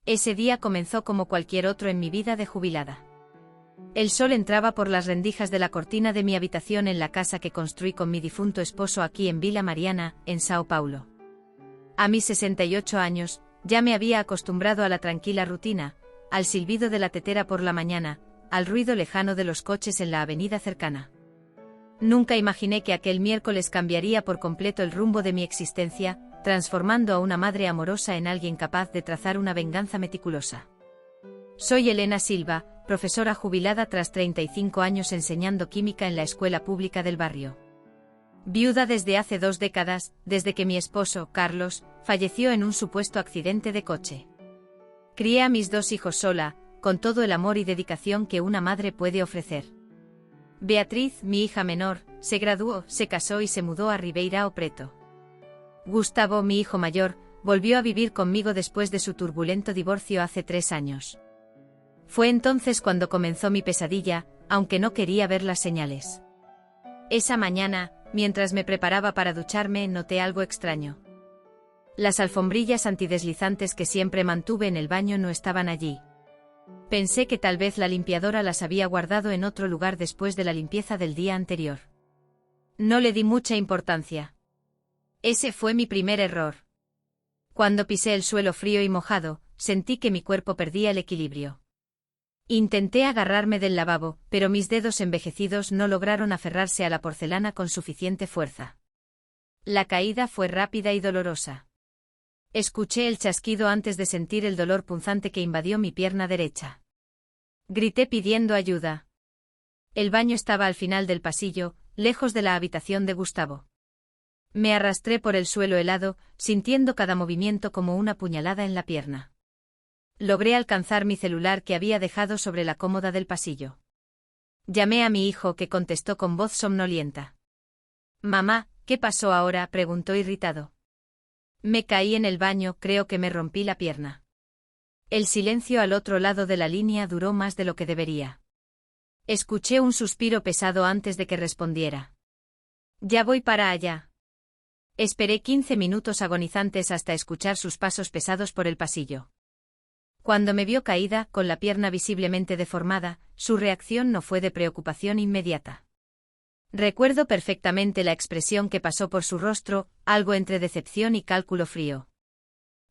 Ese día comenzó como cualquier otro en mi vida de jubilada. El sol entraba por las rendijas de la cortina de mi habitación en la casa que construí con mi difunto esposo aquí en Vila Mariana, en Sao Paulo. A mis 68 años, ya me había acostumbrado a la tranquila rutina, al silbido de la tetera por la mañana, al ruido lejano de los coches en la avenida cercana. Nunca imaginé que aquel miércoles cambiaría por completo el rumbo de mi existencia, transformando a una madre amorosa en alguien capaz de trazar una venganza meticulosa. Soy Elena Silva, profesora jubilada tras 35 años enseñando química en la escuela pública del barrio. Viuda desde hace 2 décadas, desde que mi esposo, Carlos, falleció en un supuesto accidente de coche. Crié a mis 2 hijos sola, con todo el amor y dedicación que una madre puede ofrecer. Beatriz, mi hija menor, se graduó, se casó y se mudó a Ribeirão Preto. Gustavo, mi hijo mayor, volvió a vivir conmigo después de su turbulento divorcio hace 3 años. Fue entonces cuando comenzó mi pesadilla, aunque no quería ver las señales. Esa mañana, mientras me preparaba para ducharme, noté algo extraño. Las alfombrillas antideslizantes que siempre mantuve en el baño no estaban allí. Pensé que tal vez la limpiadora las había guardado en otro lugar después de la limpieza del día anterior. No le di mucha importancia. Ese fue mi primer error. Cuando pisé el suelo frío y mojado, sentí que mi cuerpo perdía el equilibrio. Intenté agarrarme del lavabo, pero mis dedos envejecidos no lograron aferrarse a la porcelana con suficiente fuerza. La caída fue rápida y dolorosa. Escuché el chasquido antes de sentir el dolor punzante que invadió mi pierna derecha. Grité pidiendo ayuda. El baño estaba al final del pasillo, lejos de la habitación de Gustavo. Me arrastré por el suelo helado, sintiendo cada movimiento como una puñalada en la pierna. Logré alcanzar mi celular que había dejado sobre la cómoda del pasillo. Llamé a mi hijo, que contestó con voz somnolienta. «Mamá, ¿qué pasó ahora?», preguntó irritado. «Me caí en el baño, creo que me rompí la pierna». El silencio al otro lado de la línea duró más de lo que debería. Escuché un suspiro pesado antes de que respondiera. «Ya voy para allá». Esperé 15 minutos agonizantes hasta escuchar sus pasos pesados por el pasillo. Cuando me vio caída, con la pierna visiblemente deformada, su reacción no fue de preocupación inmediata. Recuerdo perfectamente la expresión que pasó por su rostro, algo entre decepción y cálculo frío.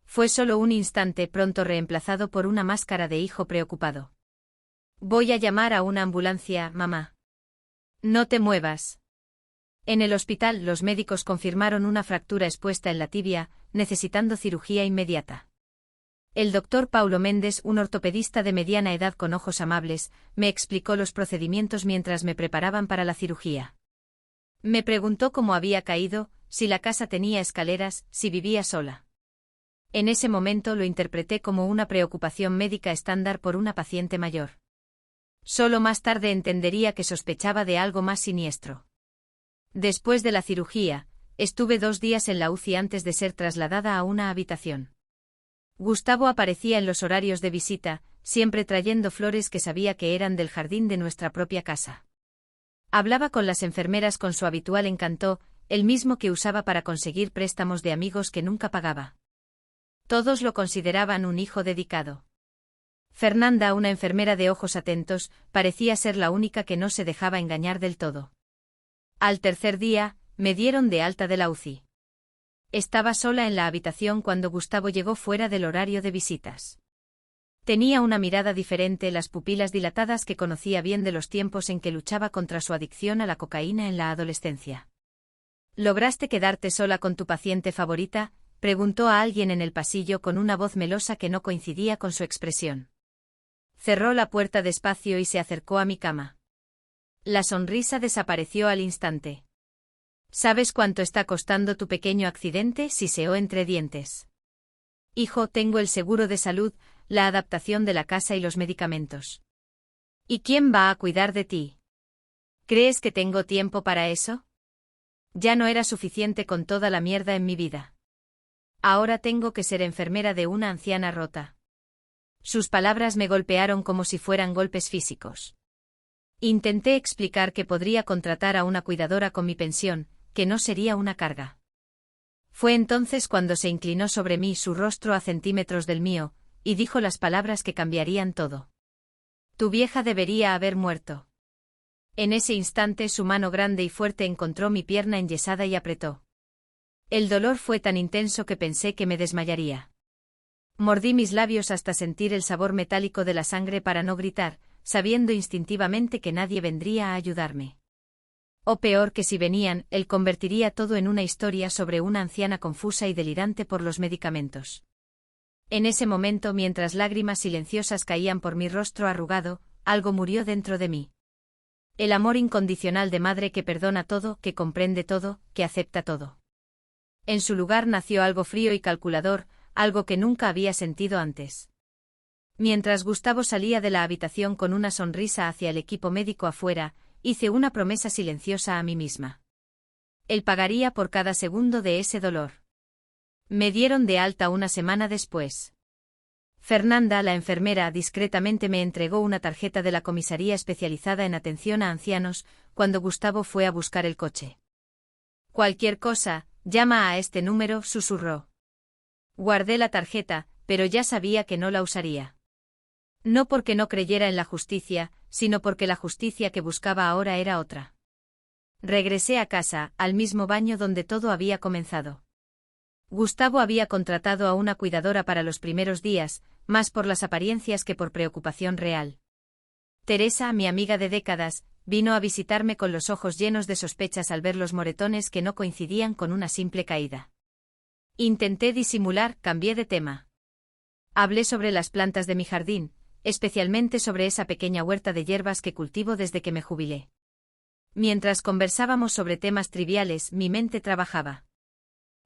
Fue solo un instante, pronto reemplazado por una máscara de hijo preocupado. «Voy a llamar a una ambulancia, mamá». «No te muevas». En el hospital, los médicos confirmaron una fractura expuesta en la tibia, necesitando cirugía inmediata. El doctor Paulo Mendes, un ortopedista de mediana edad con ojos amables, me explicó los procedimientos mientras me preparaban para la cirugía. Me preguntó cómo había caído, si la casa tenía escaleras, si vivía sola. En ese momento lo interpreté como una preocupación médica estándar por una paciente mayor. Solo más tarde entendería que sospechaba de algo más siniestro. Después de la cirugía, estuve 2 días en la UCI antes de ser trasladada a una habitación. Gustavo aparecía en los horarios de visita, siempre trayendo flores que sabía que eran del jardín de nuestra propia casa. Hablaba con las enfermeras con su habitual encanto, el mismo que usaba para conseguir préstamos de amigos que nunca pagaba. Todos lo consideraban un hijo dedicado. Fernanda, una enfermera de ojos atentos, parecía ser la única que no se dejaba engañar del todo. Al tercer día, me dieron de alta de la UCI. Estaba sola en la habitación cuando Gustavo llegó fuera del horario de visitas. Tenía una mirada diferente, las pupilas dilatadas que conocía bien de los tiempos en que luchaba contra su adicción a la cocaína en la adolescencia. ¿Lograste quedarte sola con tu paciente favorita?, preguntó a alguien en el pasillo con una voz melosa que no coincidía con su expresión. Cerró la puerta despacio y se acercó a mi cama. La sonrisa desapareció al instante. ¿Sabes cuánto está costando tu pequeño accidente?, siseó entre dientes. Hijo, tengo el seguro de salud, la adaptación de la casa y los medicamentos. ¿Y quién va a cuidar de ti? ¿Crees que tengo tiempo para eso? Ya no era suficiente con toda la mierda en mi vida. Ahora tengo que ser enfermera de una anciana rota. Sus palabras me golpearon como si fueran golpes físicos. Intenté explicar que podría contratar a una cuidadora con mi pensión, que no sería una carga. Fue entonces cuando se inclinó sobre mí, su rostro a centímetros del mío, y dijo las palabras que cambiarían todo. Tu vieja debería haber muerto. En ese instante su mano grande y fuerte encontró mi pierna enyesada y apretó. El dolor fue tan intenso que pensé que me desmayaría. Mordí mis labios hasta sentir el sabor metálico de la sangre para no gritar, sabiendo instintivamente que nadie vendría a ayudarme. O peor que si venían, él convertiría todo en una historia sobre una anciana confusa y delirante por los medicamentos. En ese momento, mientras lágrimas silenciosas caían por mi rostro arrugado, algo murió dentro de mí. El amor incondicional de madre que perdona todo, que comprende todo, que acepta todo. En su lugar nació algo frío y calculador, algo que nunca había sentido antes. Mientras Gustavo salía de la habitación con una sonrisa hacia el equipo médico afuera, hice una promesa silenciosa a mí misma. Él pagaría por cada segundo de ese dolor. Me dieron de alta una semana después. Fernanda, la enfermera, discretamente me entregó una tarjeta de la comisaría especializada en atención a ancianos, cuando Gustavo fue a buscar el coche. Cualquier cosa, llama a este número, susurró. Guardé la tarjeta, pero ya sabía que no la usaría. No porque no creyera en la justicia, sino porque la justicia que buscaba ahora era otra. Regresé a casa, al mismo baño donde todo había comenzado. Gustavo había contratado a una cuidadora para los primeros días, más por las apariencias que por preocupación real. Teresa, mi amiga de décadas, vino a visitarme con los ojos llenos de sospechas al ver los moretones que no coincidían con una simple caída. Intenté disimular, cambié de tema. Hablé sobre las plantas de mi jardín, especialmente sobre esa pequeña huerta de hierbas que cultivo desde que me jubilé. Mientras conversábamos sobre temas triviales, mi mente trabajaba.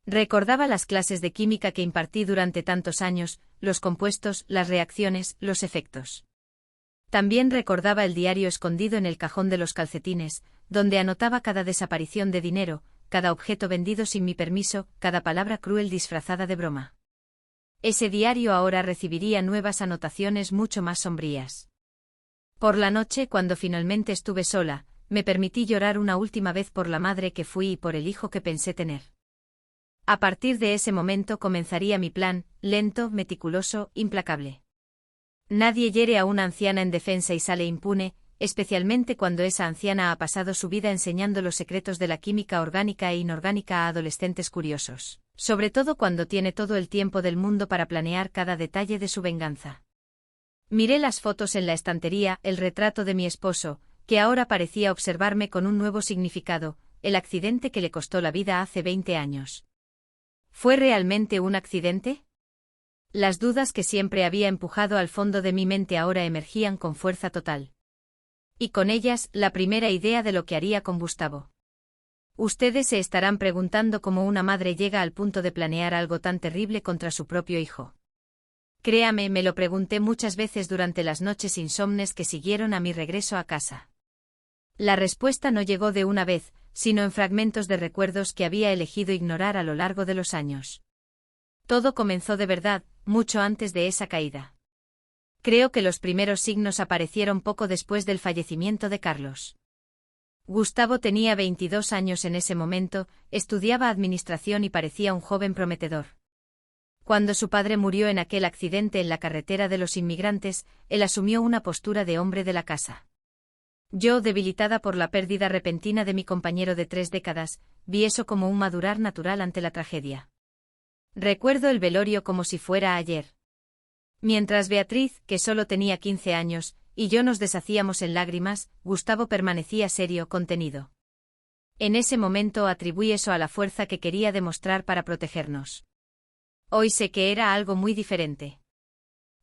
Recordaba las clases de química que impartí durante tantos años, los compuestos, las reacciones, los efectos. También recordaba el diario escondido en el cajón de los calcetines, donde anotaba cada desaparición de dinero, cada objeto vendido sin mi permiso, cada palabra cruel disfrazada de broma. Ese diario ahora recibiría nuevas anotaciones mucho más sombrías. Por la noche, cuando finalmente estuve sola, me permití llorar una última vez por la madre que fui y por el hijo que pensé tener. A partir de ese momento comenzaría mi plan, lento, meticuloso, implacable. Nadie hiere a una anciana en defensa y sale impune, especialmente cuando esa anciana ha pasado su vida enseñando los secretos de la química orgánica e inorgánica a adolescentes curiosos, sobre todo cuando tiene todo el tiempo del mundo para planear cada detalle de su venganza. Miré las fotos en la estantería, el retrato de mi esposo, que ahora parecía observarme con un nuevo significado, el accidente que le costó la vida hace 20 años. ¿Fue realmente un accidente? Las dudas que siempre había empujado al fondo de mi mente ahora emergían con fuerza total. Y con ellas, la primera idea de lo que haría con Gustavo. Ustedes se estarán preguntando cómo una madre llega al punto de planear algo tan terrible contra su propio hijo. Créame, me lo pregunté muchas veces durante las noches insomnes que siguieron a mi regreso a casa. La respuesta no llegó de una vez, sino en fragmentos de recuerdos que había elegido ignorar a lo largo de los años. Todo comenzó de verdad, mucho antes de esa caída. Creo que los primeros signos aparecieron poco después del fallecimiento de Carlos. Gustavo tenía 22 años en ese momento, estudiaba administración y parecía un joven prometedor. Cuando su padre murió en aquel accidente en la carretera de los inmigrantes, él asumió una postura de hombre de la casa. Yo, debilitada por la pérdida repentina de mi compañero de 3 décadas, vi eso como un madurar natural ante la tragedia. Recuerdo el velorio como si fuera ayer. Mientras Beatriz, que solo tenía 15 años, y yo nos deshacíamos en lágrimas, Gustavo permanecía serio, contenido. En ese momento atribuí eso a la fuerza que quería demostrar para protegernos. Hoy sé que era algo muy diferente.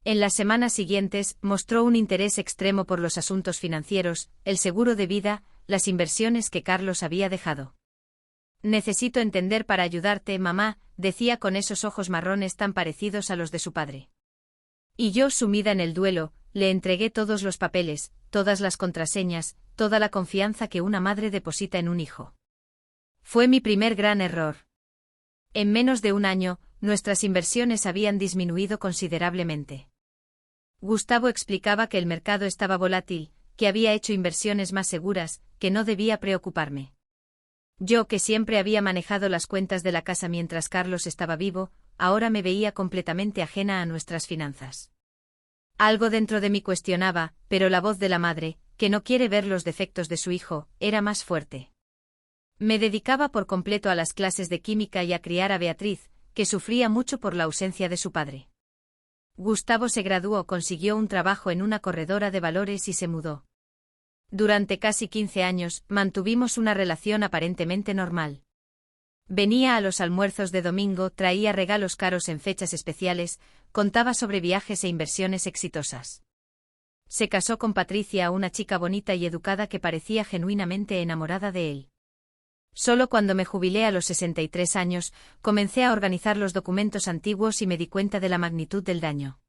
En las semanas siguientes, mostró un interés extremo por los asuntos financieros, el seguro de vida, las inversiones que Carlos había dejado. Necesito entender para ayudarte, mamá, decía con esos ojos marrones tan parecidos a los de su padre. Y yo, sumida en el duelo, le entregué todos los papeles, todas las contraseñas, toda la confianza que una madre deposita en un hijo. Fue mi primer gran error. En menos de un año, nuestras inversiones habían disminuido considerablemente. Gustavo explicaba que el mercado estaba volátil, que había hecho inversiones más seguras, que no debía preocuparme. Yo, que siempre había manejado las cuentas de la casa mientras Carlos estaba vivo, ahora me veía completamente ajena a nuestras finanzas. Algo dentro de mí cuestionaba, pero la voz de la madre, que no quiere ver los defectos de su hijo, era más fuerte. Me dedicaba por completo a las clases de química y a criar a Beatriz, que sufría mucho por la ausencia de su padre. Gustavo se graduó, consiguió un trabajo en una corredora de valores y se mudó. Durante casi 15 años, mantuvimos una relación aparentemente normal. Venía a los almuerzos de domingo, traía regalos caros en fechas especiales, contaba sobre viajes e inversiones exitosas. Se casó con Patricia, una chica bonita y educada que parecía genuinamente enamorada de él. Solo cuando me jubilé a los 63 años, comencé a organizar los documentos antiguos y me di cuenta de la magnitud del daño.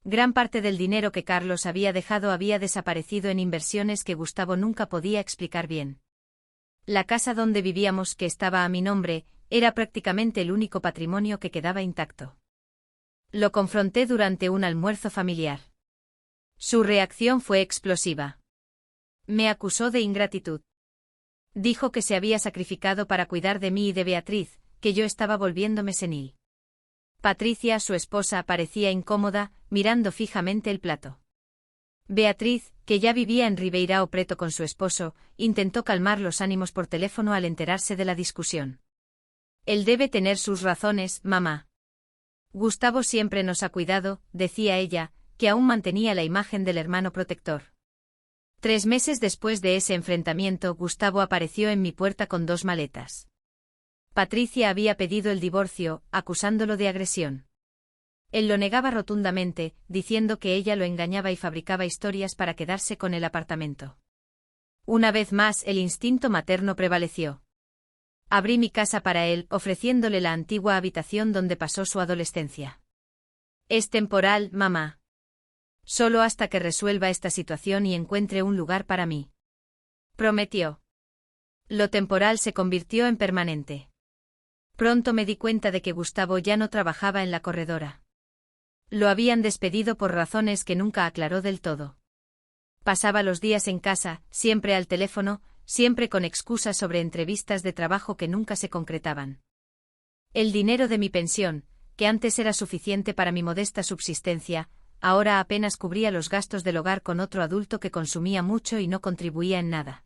Gran parte del dinero que Carlos había dejado había desaparecido en inversiones que Gustavo nunca podía explicar bien. La casa donde vivíamos, que estaba a mi nombre, era prácticamente el único patrimonio que quedaba intacto. Lo confronté durante un almuerzo familiar. Su reacción fue explosiva. Me acusó de ingratitud. Dijo que se había sacrificado para cuidar de mí y de Beatriz, que yo estaba volviéndome senil. Patricia, su esposa, parecía incómoda, mirando fijamente el plato. Beatriz, que ya vivía en Ribeirão Preto con su esposo, intentó calmar los ánimos por teléfono al enterarse de la discusión. Él debe tener sus razones, mamá. Gustavo siempre nos ha cuidado, decía ella, que aún mantenía la imagen del hermano protector. 3 meses después de ese enfrentamiento, Gustavo apareció en mi puerta con 2 maletas. Patricia había pedido el divorcio, acusándolo de agresión. Él lo negaba rotundamente, diciendo que ella lo engañaba y fabricaba historias para quedarse con el apartamento. Una vez más, el instinto materno prevaleció. Abrí mi casa para él, ofreciéndole la antigua habitación donde pasó su adolescencia. Es temporal, mamá. Solo hasta que resuelva esta situación y encuentre un lugar para mí. Prometió. Lo temporal se convirtió en permanente. Pronto me di cuenta de que Gustavo ya no trabajaba en la corredora. Lo habían despedido por razones que nunca aclaró del todo. Pasaba los días en casa, siempre al teléfono, siempre con excusas sobre entrevistas de trabajo que nunca se concretaban. El dinero de mi pensión, que antes era suficiente para mi modesta subsistencia, ahora apenas cubría los gastos del hogar con otro adulto que consumía mucho y no contribuía en nada.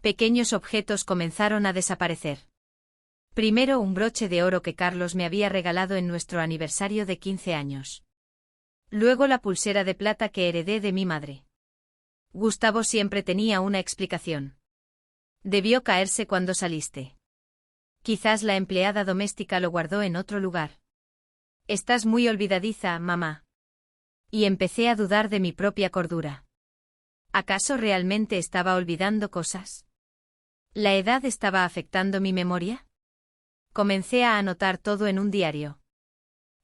Pequeños objetos comenzaron a desaparecer. Primero un broche de oro que Carlos me había regalado en nuestro aniversario de 15 años. Luego la pulsera de plata que heredé de mi madre. Gustavo siempre tenía una explicación. Debió caerse cuando saliste. Quizás la empleada doméstica lo guardó en otro lugar. Estás muy olvidadiza, mamá. Y empecé a dudar de mi propia cordura. ¿Acaso realmente estaba olvidando cosas? ¿La edad estaba afectando mi memoria? Comencé a anotar todo en un diario.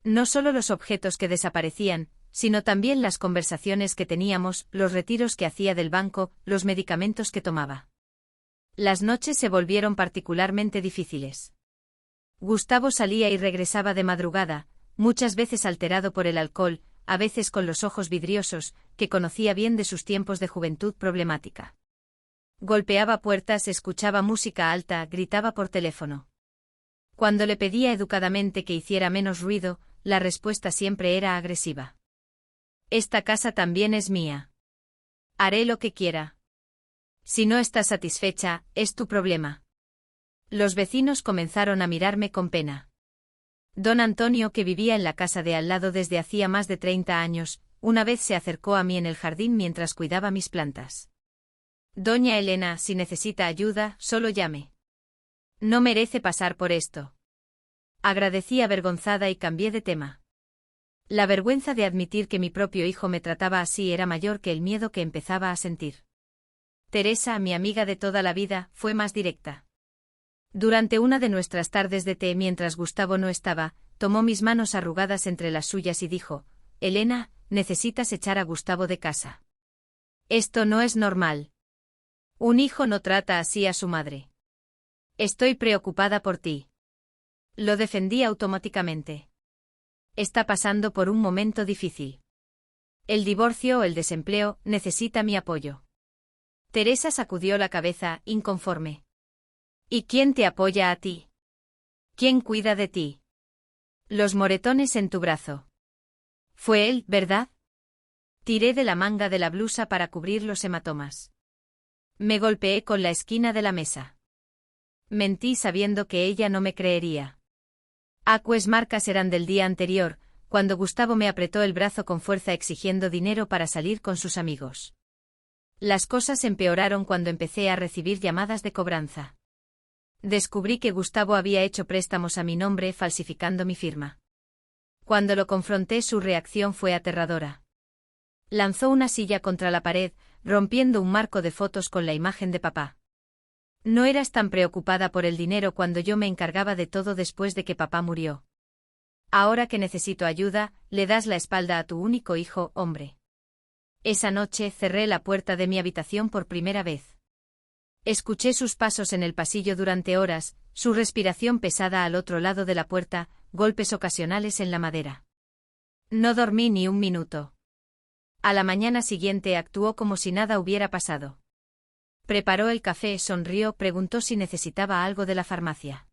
No solo los objetos que desaparecían, sino también las conversaciones que teníamos, los retiros que hacía del banco, los medicamentos que tomaba. Las noches se volvieron particularmente difíciles. Gustavo salía y regresaba de madrugada, muchas veces alterado por el alcohol, a veces con los ojos vidriosos, que conocía bien de sus tiempos de juventud problemática. Golpeaba puertas, escuchaba música alta, gritaba por teléfono. Cuando le pedía educadamente que hiciera menos ruido, la respuesta siempre era agresiva. Esta casa también es mía. Haré lo que quiera. Si no estás satisfecha, es tu problema. Los vecinos comenzaron a mirarme con pena. Don Antonio, que vivía en la casa de al lado desde hacía más de 30 años, una vez se acercó a mí en el jardín mientras cuidaba mis plantas. Doña Elena, si necesita ayuda, solo llame. No merece pasar por esto. Agradecí avergonzada y cambié de tema. La vergüenza de admitir que mi propio hijo me trataba así era mayor que el miedo que empezaba a sentir. Teresa, mi amiga de toda la vida, fue más directa. Durante una de nuestras tardes de té mientras Gustavo no estaba, tomó mis manos arrugadas entre las suyas y dijo: Elena, necesitas echar a Gustavo de casa. Esto no es normal. Un hijo no trata así a su madre. Estoy preocupada por ti. Lo defendí automáticamente. Está pasando por un momento difícil. El divorcio o el desempleo, necesita mi apoyo. Teresa sacudió la cabeza, inconforme. ¿Y quién te apoya a ti? ¿Quién cuida de ti? Los moretones en tu brazo. Fue él, ¿verdad? Tiré de la manga de la blusa para cubrir los hematomas. Me golpeé con la esquina de la mesa. Mentí sabiendo que ella no me creería. Aquellas marcas eran del día anterior, cuando Gustavo me apretó el brazo con fuerza exigiendo dinero para salir con sus amigos. Las cosas empeoraron cuando empecé a recibir llamadas de cobranza. Descubrí que Gustavo había hecho préstamos a mi nombre falsificando mi firma. Cuando lo confronté, su reacción fue aterradora. Lanzó una silla contra la pared, rompiendo un marco de fotos con la imagen de papá. No eras tan preocupada por el dinero cuando yo me encargaba de todo después de que papá murió. Ahora que necesito ayuda, le das la espalda a tu único hijo, hombre. Esa noche cerré la puerta de mi habitación por primera vez. Escuché sus pasos en el pasillo durante horas, su respiración pesada al otro lado de la puerta, golpes ocasionales en la madera. No dormí ni un minuto. A la mañana siguiente actuó como si nada hubiera pasado. Preparó el café, sonrió, preguntó si necesitaba algo de la farmacia.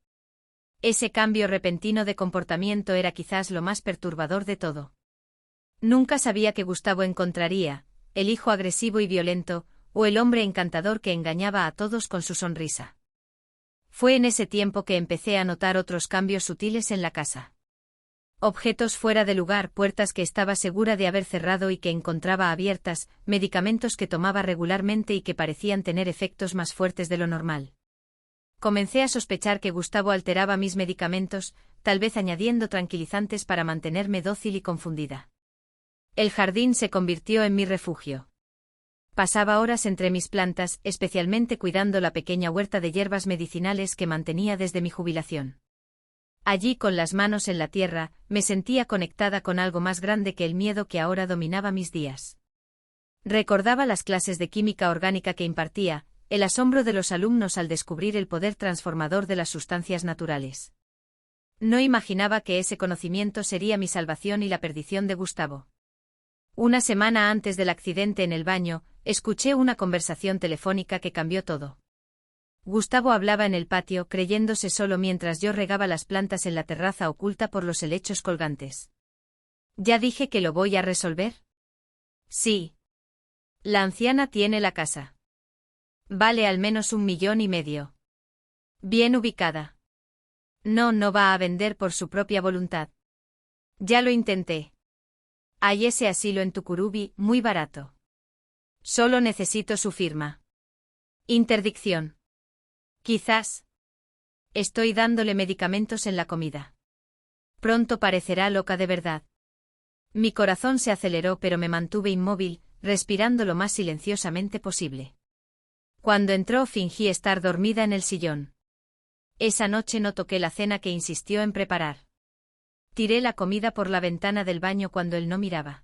Ese cambio repentino de comportamiento era quizás lo más perturbador de todo. Nunca sabía que Gustavo encontraría, el hijo agresivo y violento, o el hombre encantador que engañaba a todos con su sonrisa. Fue en ese tiempo que empecé a notar otros cambios sutiles en la casa. Objetos fuera de lugar, puertas que estaba segura de haber cerrado y que encontraba abiertas, medicamentos que tomaba regularmente y que parecían tener efectos más fuertes de lo normal. Comencé a sospechar que Gustavo alteraba mis medicamentos, tal vez añadiendo tranquilizantes para mantenerme dócil y confundida. El jardín se convirtió en mi refugio. Pasaba horas entre mis plantas, especialmente cuidando la pequeña huerta de hierbas medicinales que mantenía desde mi jubilación. Allí, con las manos en la tierra, me sentía conectada con algo más grande que el miedo que ahora dominaba mis días. Recordaba las clases de química orgánica que impartía, el asombro de los alumnos al descubrir el poder transformador de las sustancias naturales. No imaginaba que ese conocimiento sería mi salvación y la perdición de Gustavo. Una semana antes del accidente en el baño, escuché una conversación telefónica que cambió todo. Gustavo hablaba en el patio, creyéndose solo mientras yo regaba las plantas en la terraza oculta por los helechos colgantes. ¿Ya dije que lo voy a resolver? Sí. La anciana tiene la casa. Vale al menos 1,5 millones. Bien ubicada. No va a vender por su propia voluntad. Ya lo intenté. Hay ese asilo en Tucurubi, muy barato. Solo necesito su firma. Interdicción. Quizás. Estoy dándole medicamentos en la comida. Pronto parecerá loca de verdad. Mi corazón se aceleró, pero me mantuve inmóvil, respirando lo más silenciosamente posible. Cuando entró fingí estar dormida en el sillón. Esa noche no toqué la cena que insistió en preparar. Tiré la comida por la ventana del baño cuando él no miraba.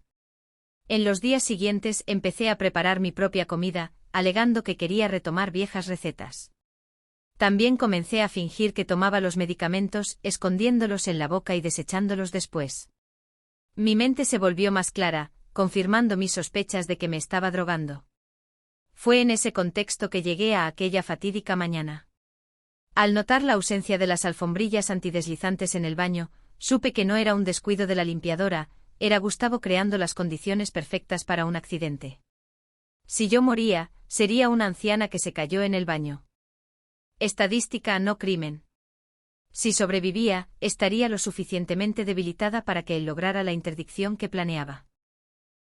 En los días siguientes empecé a preparar mi propia comida, alegando que quería retomar viejas recetas. También comencé a fingir que tomaba los medicamentos, escondiéndolos en la boca y desechándolos después. Mi mente se volvió más clara, confirmando mis sospechas de que me estaba drogando. Fue en ese contexto que llegué a aquella fatídica mañana. Al notar la ausencia de las alfombrillas antideslizantes en el baño, supe que no era un descuido de la limpiadora, era Gustavo creando las condiciones perfectas para un accidente. Si yo moría, sería una anciana que se cayó en el baño. Estadística, no crimen. Si sobrevivía, estaría lo suficientemente debilitada para que él lograra la interdicción que planeaba.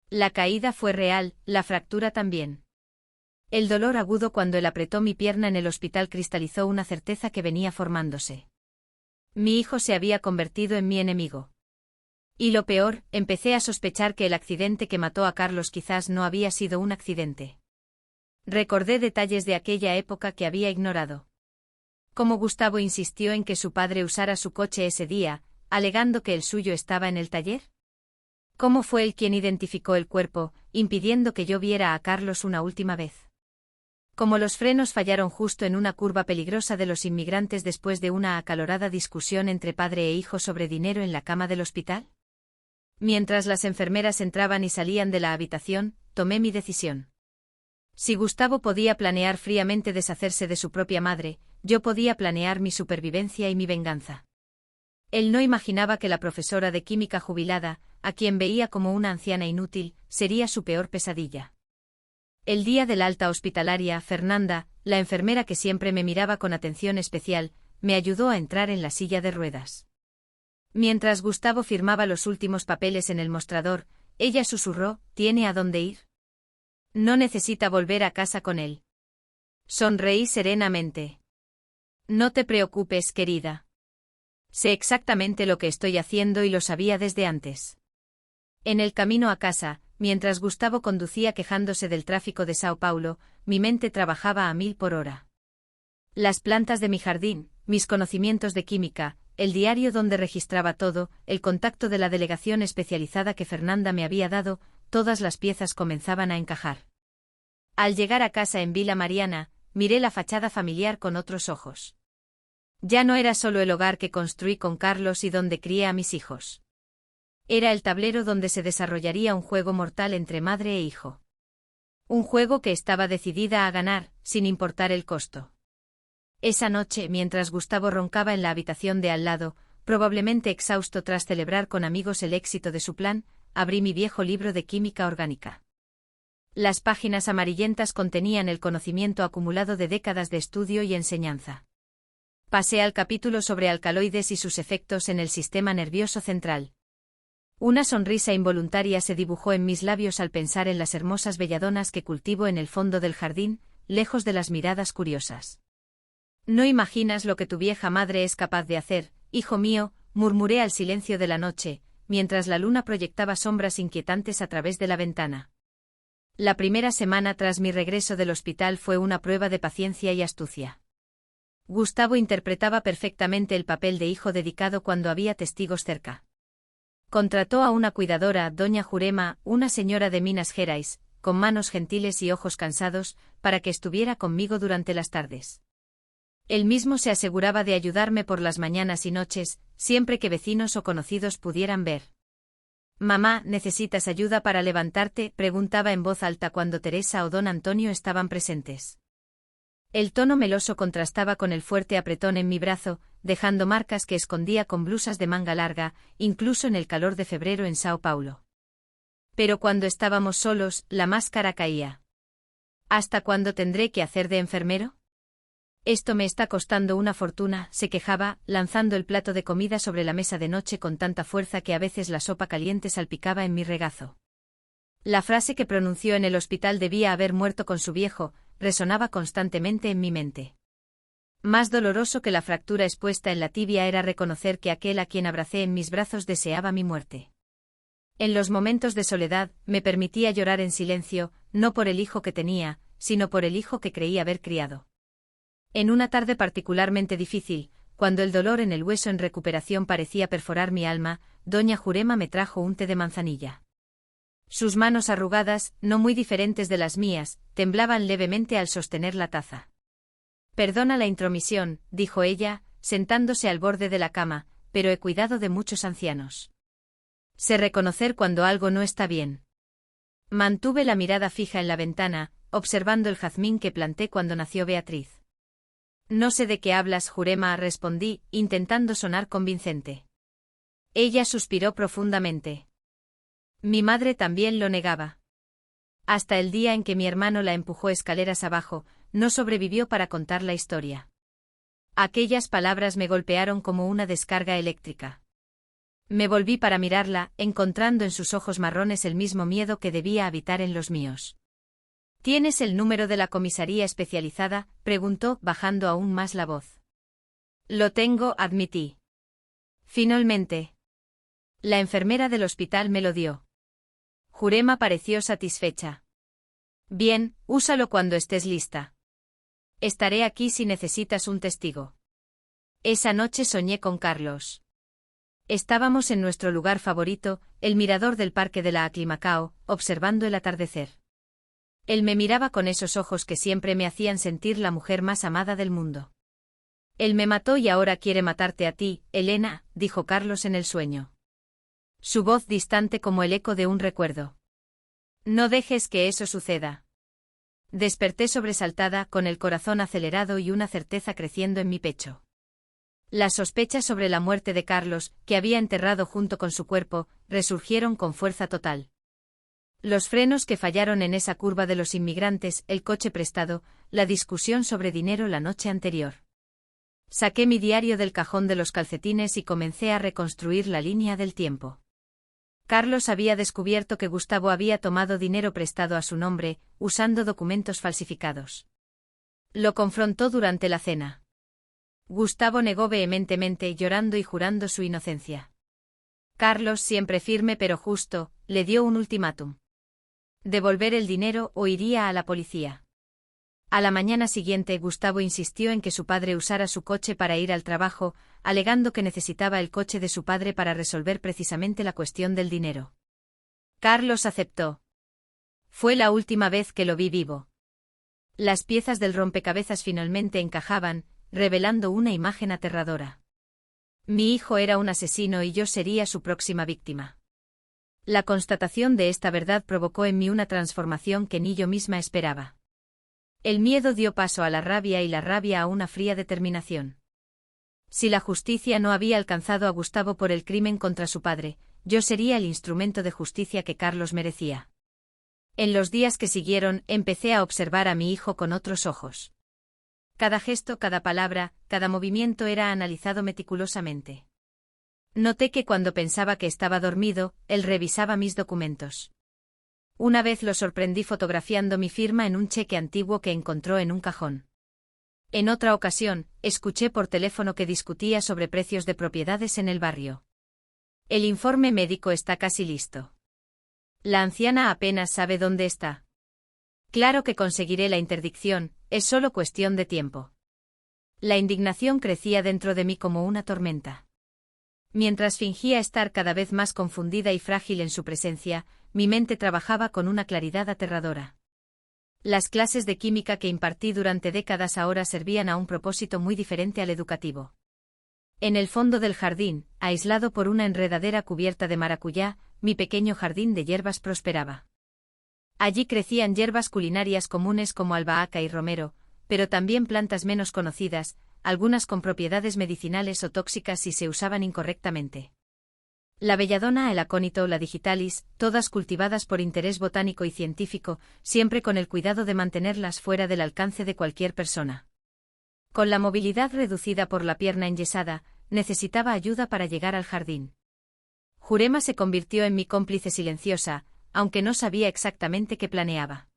La caída fue real, la fractura también. El dolor agudo cuando él apretó mi pierna en el hospital cristalizó una certeza que venía formándose. Mi hijo se había convertido en mi enemigo. Y lo peor, empecé a sospechar que el accidente que mató a Carlos quizás no había sido un accidente. Recordé detalles de aquella época que había ignorado. Cómo Gustavo insistió en que su padre usara su coche ese día, alegando que el suyo estaba en el taller. Cómo fue él quien identificó el cuerpo, impidiendo que yo viera a Carlos una última vez. Cómo los frenos fallaron justo en una curva peligrosa de los inmigrantes después de una acalorada discusión entre padre e hijo sobre dinero en la cama del hospital. Mientras las enfermeras entraban y salían de la habitación, tomé mi decisión. Si Gustavo podía planear fríamente deshacerse de su propia madre, yo podía planear mi supervivencia y mi venganza. Él no imaginaba que la profesora de química jubilada, a quien veía como una anciana inútil, sería su peor pesadilla. El día del alta hospitalaria, Fernanda, la enfermera que siempre me miraba con atención especial, me ayudó a entrar en la silla de ruedas. Mientras Gustavo firmaba los últimos papeles en el mostrador, ella susurró: ¿Tiene a dónde ir? No necesita volver a casa con él. Sonreí serenamente. No te preocupes, querida. Sé exactamente lo que estoy haciendo y lo sabía desde antes. En el camino a casa, mientras Gustavo conducía quejándose del tráfico de Sao Paulo, mi mente trabajaba a 1000 por hora. Las plantas de mi jardín, mis conocimientos de química, el diario donde registraba todo, el contacto de la delegación especializada que Fernanda me había dado, todas las piezas comenzaban a encajar. Al llegar a casa en Vila Mariana, miré la fachada familiar con otros ojos. Ya no era solo el hogar que construí con Carlos y donde crié a mis hijos. Era el tablero donde se desarrollaría un juego mortal entre madre e hijo. Un juego que estaba decidida a ganar, sin importar el costo. Esa noche, mientras Gustavo roncaba en la habitación de al lado, probablemente exhausto tras celebrar con amigos el éxito de su plan, abrí mi viejo libro de química orgánica. Las páginas amarillentas contenían el conocimiento acumulado de décadas de estudio y enseñanza. Pasé al capítulo sobre alcaloides y sus efectos en el sistema nervioso central. Una sonrisa involuntaria se dibujó en mis labios al pensar en las hermosas belladonas que cultivo en el fondo del jardín, lejos de las miradas curiosas. No imaginas lo que tu vieja madre es capaz de hacer, hijo mío, murmuré al silencio de la noche, mientras la luna proyectaba sombras inquietantes a través de la ventana. La primera semana tras mi regreso del hospital fue una prueba de paciencia y astucia. Gustavo interpretaba perfectamente el papel de hijo dedicado cuando había testigos cerca. Contrató a una cuidadora, doña Jurema, una señora de Minas Gerais, con manos gentiles y ojos cansados, para que estuviera conmigo durante las tardes. Él mismo se aseguraba de ayudarme por las mañanas y noches, siempre que vecinos o conocidos pudieran ver. «Mamá, ¿necesitas ayuda para levantarte?», preguntaba en voz alta cuando Teresa o don Antonio estaban presentes. El tono meloso contrastaba con el fuerte apretón en mi brazo, dejando marcas que escondía con blusas de manga larga, incluso en el calor de febrero en Sao Paulo. Pero cuando estábamos solos, la máscara caía. ¿Hasta cuándo tendré que hacer de enfermero? Esto me está costando una fortuna, se quejaba, lanzando el plato de comida sobre la mesa de noche con tanta fuerza que a veces la sopa caliente salpicaba en mi regazo. La frase que pronunció en el hospital debía haber muerto con su viejo, resonaba constantemente en mi mente. Más doloroso que la fractura expuesta en la tibia era reconocer que aquel a quien abracé en mis brazos deseaba mi muerte. En los momentos de soledad, me permitía llorar en silencio, no por el hijo que tenía, sino por el hijo que creí haber criado. En una tarde particularmente difícil, cuando el dolor en el hueso en recuperación parecía perforar mi alma, doña Jurema me trajo un té de manzanilla. Sus manos arrugadas, no muy diferentes de las mías, temblaban levemente al sostener la taza. «Perdona la intromisión», dijo ella, sentándose al borde de la cama, «pero he cuidado de muchos ancianos. Sé reconocer cuando algo no está bien». Mantuve la mirada fija en la ventana, observando el jazmín que planté cuando nació Beatriz. «No sé de qué hablas, Jurema», respondí, intentando sonar convincente. Ella suspiró profundamente. Mi madre también lo negaba. Hasta el día en que mi hermano la empujó escaleras abajo, no sobrevivió para contar la historia. Aquellas palabras me golpearon como una descarga eléctrica. Me volví para mirarla, encontrando en sus ojos marrones el mismo miedo que debía habitar en los míos. «¿Tienes el número de la comisaría especializada?», preguntó, bajando aún más la voz. «Lo tengo», admití. «Finalmente». La enfermera del hospital me lo dio. Jurema pareció satisfecha. «Bien, úsalo cuando estés lista. Estaré aquí si necesitas un testigo». Esa noche soñé con Carlos. Estábamos en nuestro lugar favorito, el mirador del Parque de la Aclimacao, observando el atardecer. Él me miraba con esos ojos que siempre me hacían sentir la mujer más amada del mundo. «Él me mató y ahora quiere matarte a ti, Elena», dijo Carlos en el sueño. Su voz distante como el eco de un recuerdo. «No dejes que eso suceda». Desperté sobresaltada, con el corazón acelerado y una certeza creciendo en mi pecho. Las sospechas sobre la muerte de Carlos, que había enterrado junto con su cuerpo, resurgieron con fuerza total. Los frenos que fallaron en esa curva de los inmigrantes, el coche prestado, la discusión sobre dinero la noche anterior. Saqué mi diario del cajón de los calcetines y comencé a reconstruir la línea del tiempo. Carlos había descubierto que Gustavo había tomado dinero prestado a su nombre, usando documentos falsificados. Lo confrontó durante la cena. Gustavo negó vehementemente, llorando y jurando su inocencia. Carlos, siempre firme pero justo, le dio un ultimátum. Devolver el dinero o iría a la policía. A la mañana siguiente, Gustavo insistió en que su padre usara su coche para ir al trabajo, alegando que necesitaba el coche de su padre para resolver precisamente la cuestión del dinero. Carlos aceptó. Fue la última vez que lo vi vivo. Las piezas del rompecabezas finalmente encajaban, revelando una imagen aterradora. Mi hijo era un asesino y yo sería su próxima víctima. La constatación de esta verdad provocó en mí una transformación que ni yo misma esperaba. El miedo dio paso a la rabia y la rabia a una fría determinación. Si la justicia no había alcanzado a Gustavo por el crimen contra su padre, yo sería el instrumento de justicia que Carlos merecía. En los días que siguieron, empecé a observar a mi hijo con otros ojos. Cada gesto, cada palabra, cada movimiento era analizado meticulosamente. Noté que cuando pensaba que estaba dormido, él revisaba mis documentos. Una vez lo sorprendí fotografiando mi firma en un cheque antiguo que encontró en un cajón. En otra ocasión, escuché por teléfono que discutía sobre precios de propiedades en el barrio. El informe médico está casi listo. La anciana apenas sabe dónde está. Claro que conseguiré la interdicción, es solo cuestión de tiempo. La indignación crecía dentro de mí como una tormenta. Mientras fingía estar cada vez más confundida y frágil en su presencia, mi mente trabajaba con una claridad aterradora. Las clases de química que impartí durante décadas ahora servían a un propósito muy diferente al educativo. En el fondo del jardín, aislado por una enredadera cubierta de maracuyá, mi pequeño jardín de hierbas prosperaba. Allí crecían hierbas culinarias comunes como albahaca y romero, pero también plantas menos conocidas, algunas con propiedades medicinales o tóxicas si se usaban incorrectamente. La belladona, el acónito, la digitalis, todas cultivadas por interés botánico y científico, siempre con el cuidado de mantenerlas fuera del alcance de cualquier persona. Con la movilidad reducida por la pierna enyesada, necesitaba ayuda para llegar al jardín. Jurema se convirtió en mi cómplice silenciosa, aunque no sabía exactamente qué planeaba.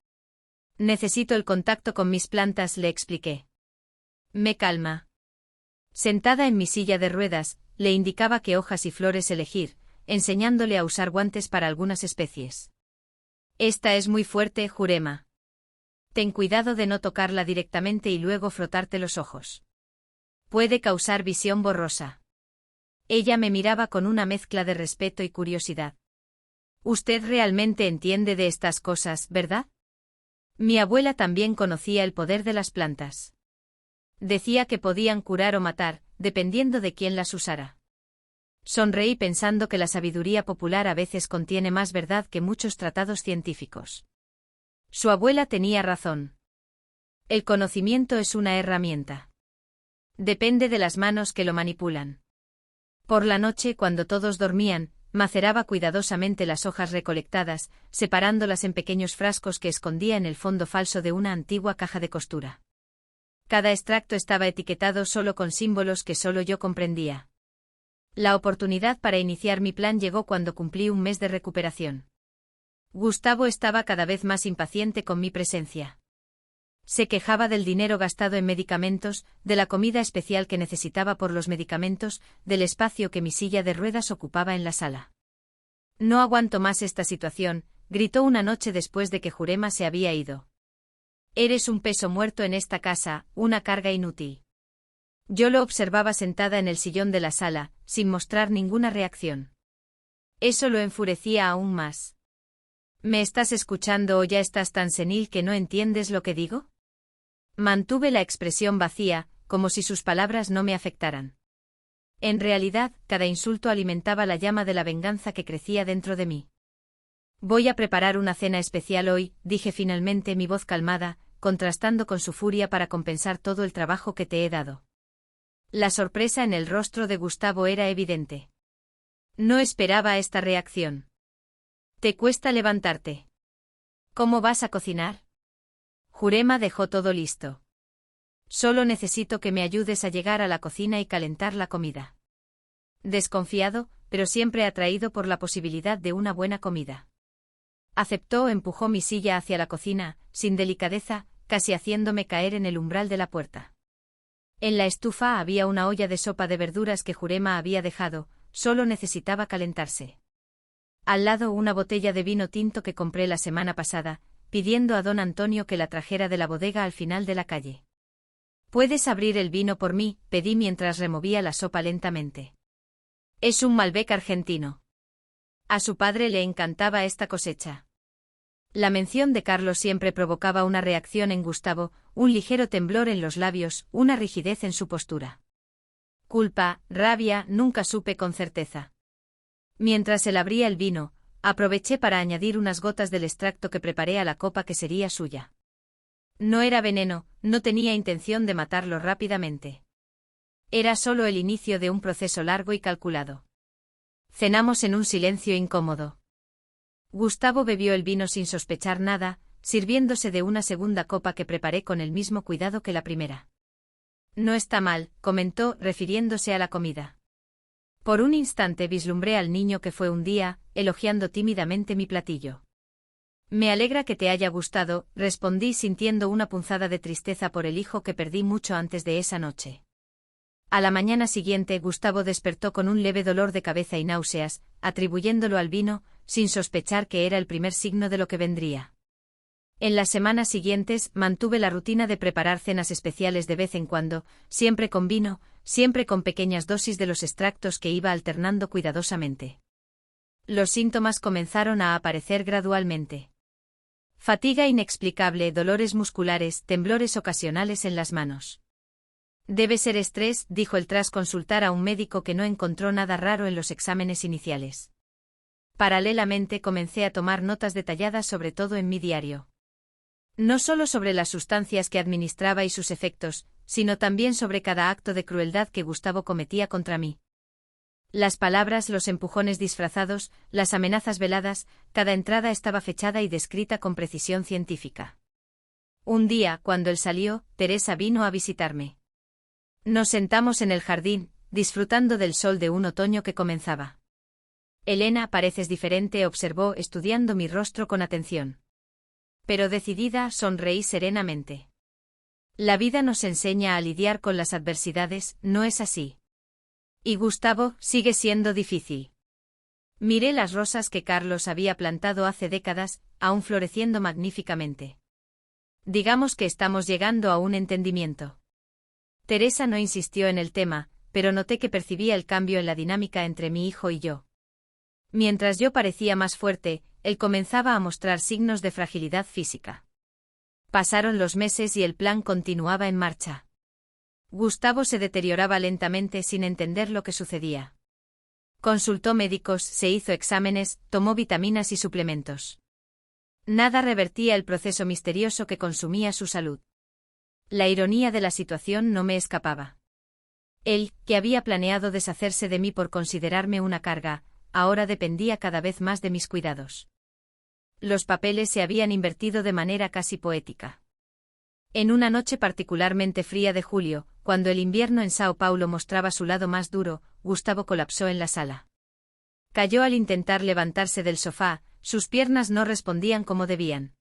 Necesito el contacto con mis plantas, le expliqué. Me calma. Sentada en mi silla de ruedas, le indicaba qué hojas y flores elegir, enseñándole a usar guantes para algunas especies. Esta es muy fuerte, Jurema. Ten cuidado de no tocarla directamente y luego frotarte los ojos. Puede causar visión borrosa. Ella me miraba con una mezcla de respeto y curiosidad. Usted realmente entiende de estas cosas, ¿verdad? Mi abuela también conocía el poder de las plantas. Decía que podían curar o matar, dependiendo de quién las usara. Sonreí pensando que la sabiduría popular a veces contiene más verdad que muchos tratados científicos. Su abuela tenía razón. El conocimiento es una herramienta. Depende de las manos que lo manipulan. Por la noche, cuando todos dormían, maceraba cuidadosamente las hojas recolectadas, separándolas en pequeños frascos que escondía en el fondo falso de una antigua caja de costura. Cada extracto estaba etiquetado solo con símbolos que solo yo comprendía. La oportunidad para iniciar mi plan llegó cuando cumplí un mes de recuperación. Gustavo estaba cada vez más impaciente con mi presencia. Se quejaba del dinero gastado en medicamentos, de la comida especial que necesitaba por los medicamentos, del espacio que mi silla de ruedas ocupaba en la sala. No aguanto más esta situación, gritó una noche después de que Jurema se había ido. Eres un peso muerto en esta casa, una carga inútil. Yo lo observaba sentada en el sillón de la sala, sin mostrar ninguna reacción. Eso lo enfurecía aún más. ¿Me estás escuchando o ya estás tan senil que no entiendes lo que digo? Mantuve la expresión vacía, como si sus palabras no me afectaran. En realidad, cada insulto alimentaba la llama de la venganza que crecía dentro de mí. Voy a preparar una cena especial hoy, dije finalmente, mi voz calmada, contrastando con su furia para compensar todo el trabajo que te he dado. La sorpresa en el rostro de Gustavo era evidente. No esperaba esta reacción. ¿Te cuesta levantarte? ¿Cómo vas a cocinar? Jurema dejó todo listo. Solo necesito que me ayudes a llegar a la cocina y calentar la comida. Desconfiado, pero siempre atraído por la posibilidad de una buena comida. Aceptó, empujó mi silla hacia la cocina, sin delicadeza, casi haciéndome caer en el umbral de la puerta. En la estufa había una olla de sopa de verduras que Jurema había dejado, solo necesitaba calentarse. Al lado una botella de vino tinto que compré la semana pasada, pidiendo a don Antonio que la trajera de la bodega al final de la calle. «¿Puedes abrir el vino por mí?», pedí mientras removía la sopa lentamente. Es un Malbec argentino. A su padre le encantaba esta cosecha. La mención de Carlos siempre provocaba una reacción en Gustavo, un ligero temblor en los labios, una rigidez en su postura. Culpa, rabia, nunca supe con certeza. Mientras él abría el vino, aproveché para añadir unas gotas del extracto que preparé a la copa que sería suya. No era veneno, no tenía intención de matarlo rápidamente. Era solo el inicio de un proceso largo y calculado. Cenamos en un silencio incómodo. Gustavo bebió el vino sin sospechar nada, sirviéndose de una segunda copa que preparé con el mismo cuidado que la primera. «No está mal», comentó, refiriéndose a la comida. Por un instante vislumbré al niño que fue un día, elogiando tímidamente mi platillo. «Me alegra que te haya gustado», respondí sintiendo una punzada de tristeza por el hijo que perdí mucho antes de esa noche. A la mañana siguiente Gustavo despertó con un leve dolor de cabeza y náuseas, atribuyéndolo al vino, sin sospechar que era el primer signo de lo que vendría. En las semanas siguientes mantuve la rutina de preparar cenas especiales de vez en cuando, siempre con vino, siempre con pequeñas dosis de los extractos que iba alternando cuidadosamente. Los síntomas comenzaron a aparecer gradualmente. Fatiga inexplicable, dolores musculares, temblores ocasionales en las manos. «Debe ser estrés», dijo él tras consultar a un médico que no encontró nada raro en los exámenes iniciales. Paralelamente comencé a tomar notas detalladas sobre todo en mi diario. No solo sobre las sustancias que administraba y sus efectos, sino también sobre cada acto de crueldad que Gustavo cometía contra mí. Las palabras, los empujones disfrazados, las amenazas veladas, cada entrada estaba fechada y descrita con precisión científica. Un día, cuando él salió, Teresa vino a visitarme. Nos sentamos en el jardín, disfrutando del sol de un otoño que comenzaba. «Elena, pareces diferente», observó, estudiando mi rostro con atención. Pero decidida, sonreí serenamente. «La vida nos enseña a lidiar con las adversidades, ¿no es así? Y Gustavo, sigue siendo difícil». Miré las rosas que Carlos había plantado hace décadas, aún floreciendo magníficamente. «Digamos que estamos llegando a un entendimiento». Teresa no insistió en el tema, pero noté que percibía el cambio en la dinámica entre mi hijo y yo. Mientras yo parecía más fuerte, él comenzaba a mostrar signos de fragilidad física. Pasaron los meses y el plan continuaba en marcha. Gustavo se deterioraba lentamente sin entender lo que sucedía. Consultó médicos, se hizo exámenes, tomó vitaminas y suplementos. Nada revertía el proceso misterioso que consumía su salud. La ironía de la situación no me escapaba. Él, que había planeado deshacerse de mí por considerarme una carga, ahora dependía cada vez más de mis cuidados. Los papeles se habían invertido de manera casi poética. En una noche particularmente fría de julio, cuando el invierno en Sao Paulo mostraba su lado más duro, Gustavo colapsó en la sala. Cayó al intentar levantarse del sofá, sus piernas no respondían como debían.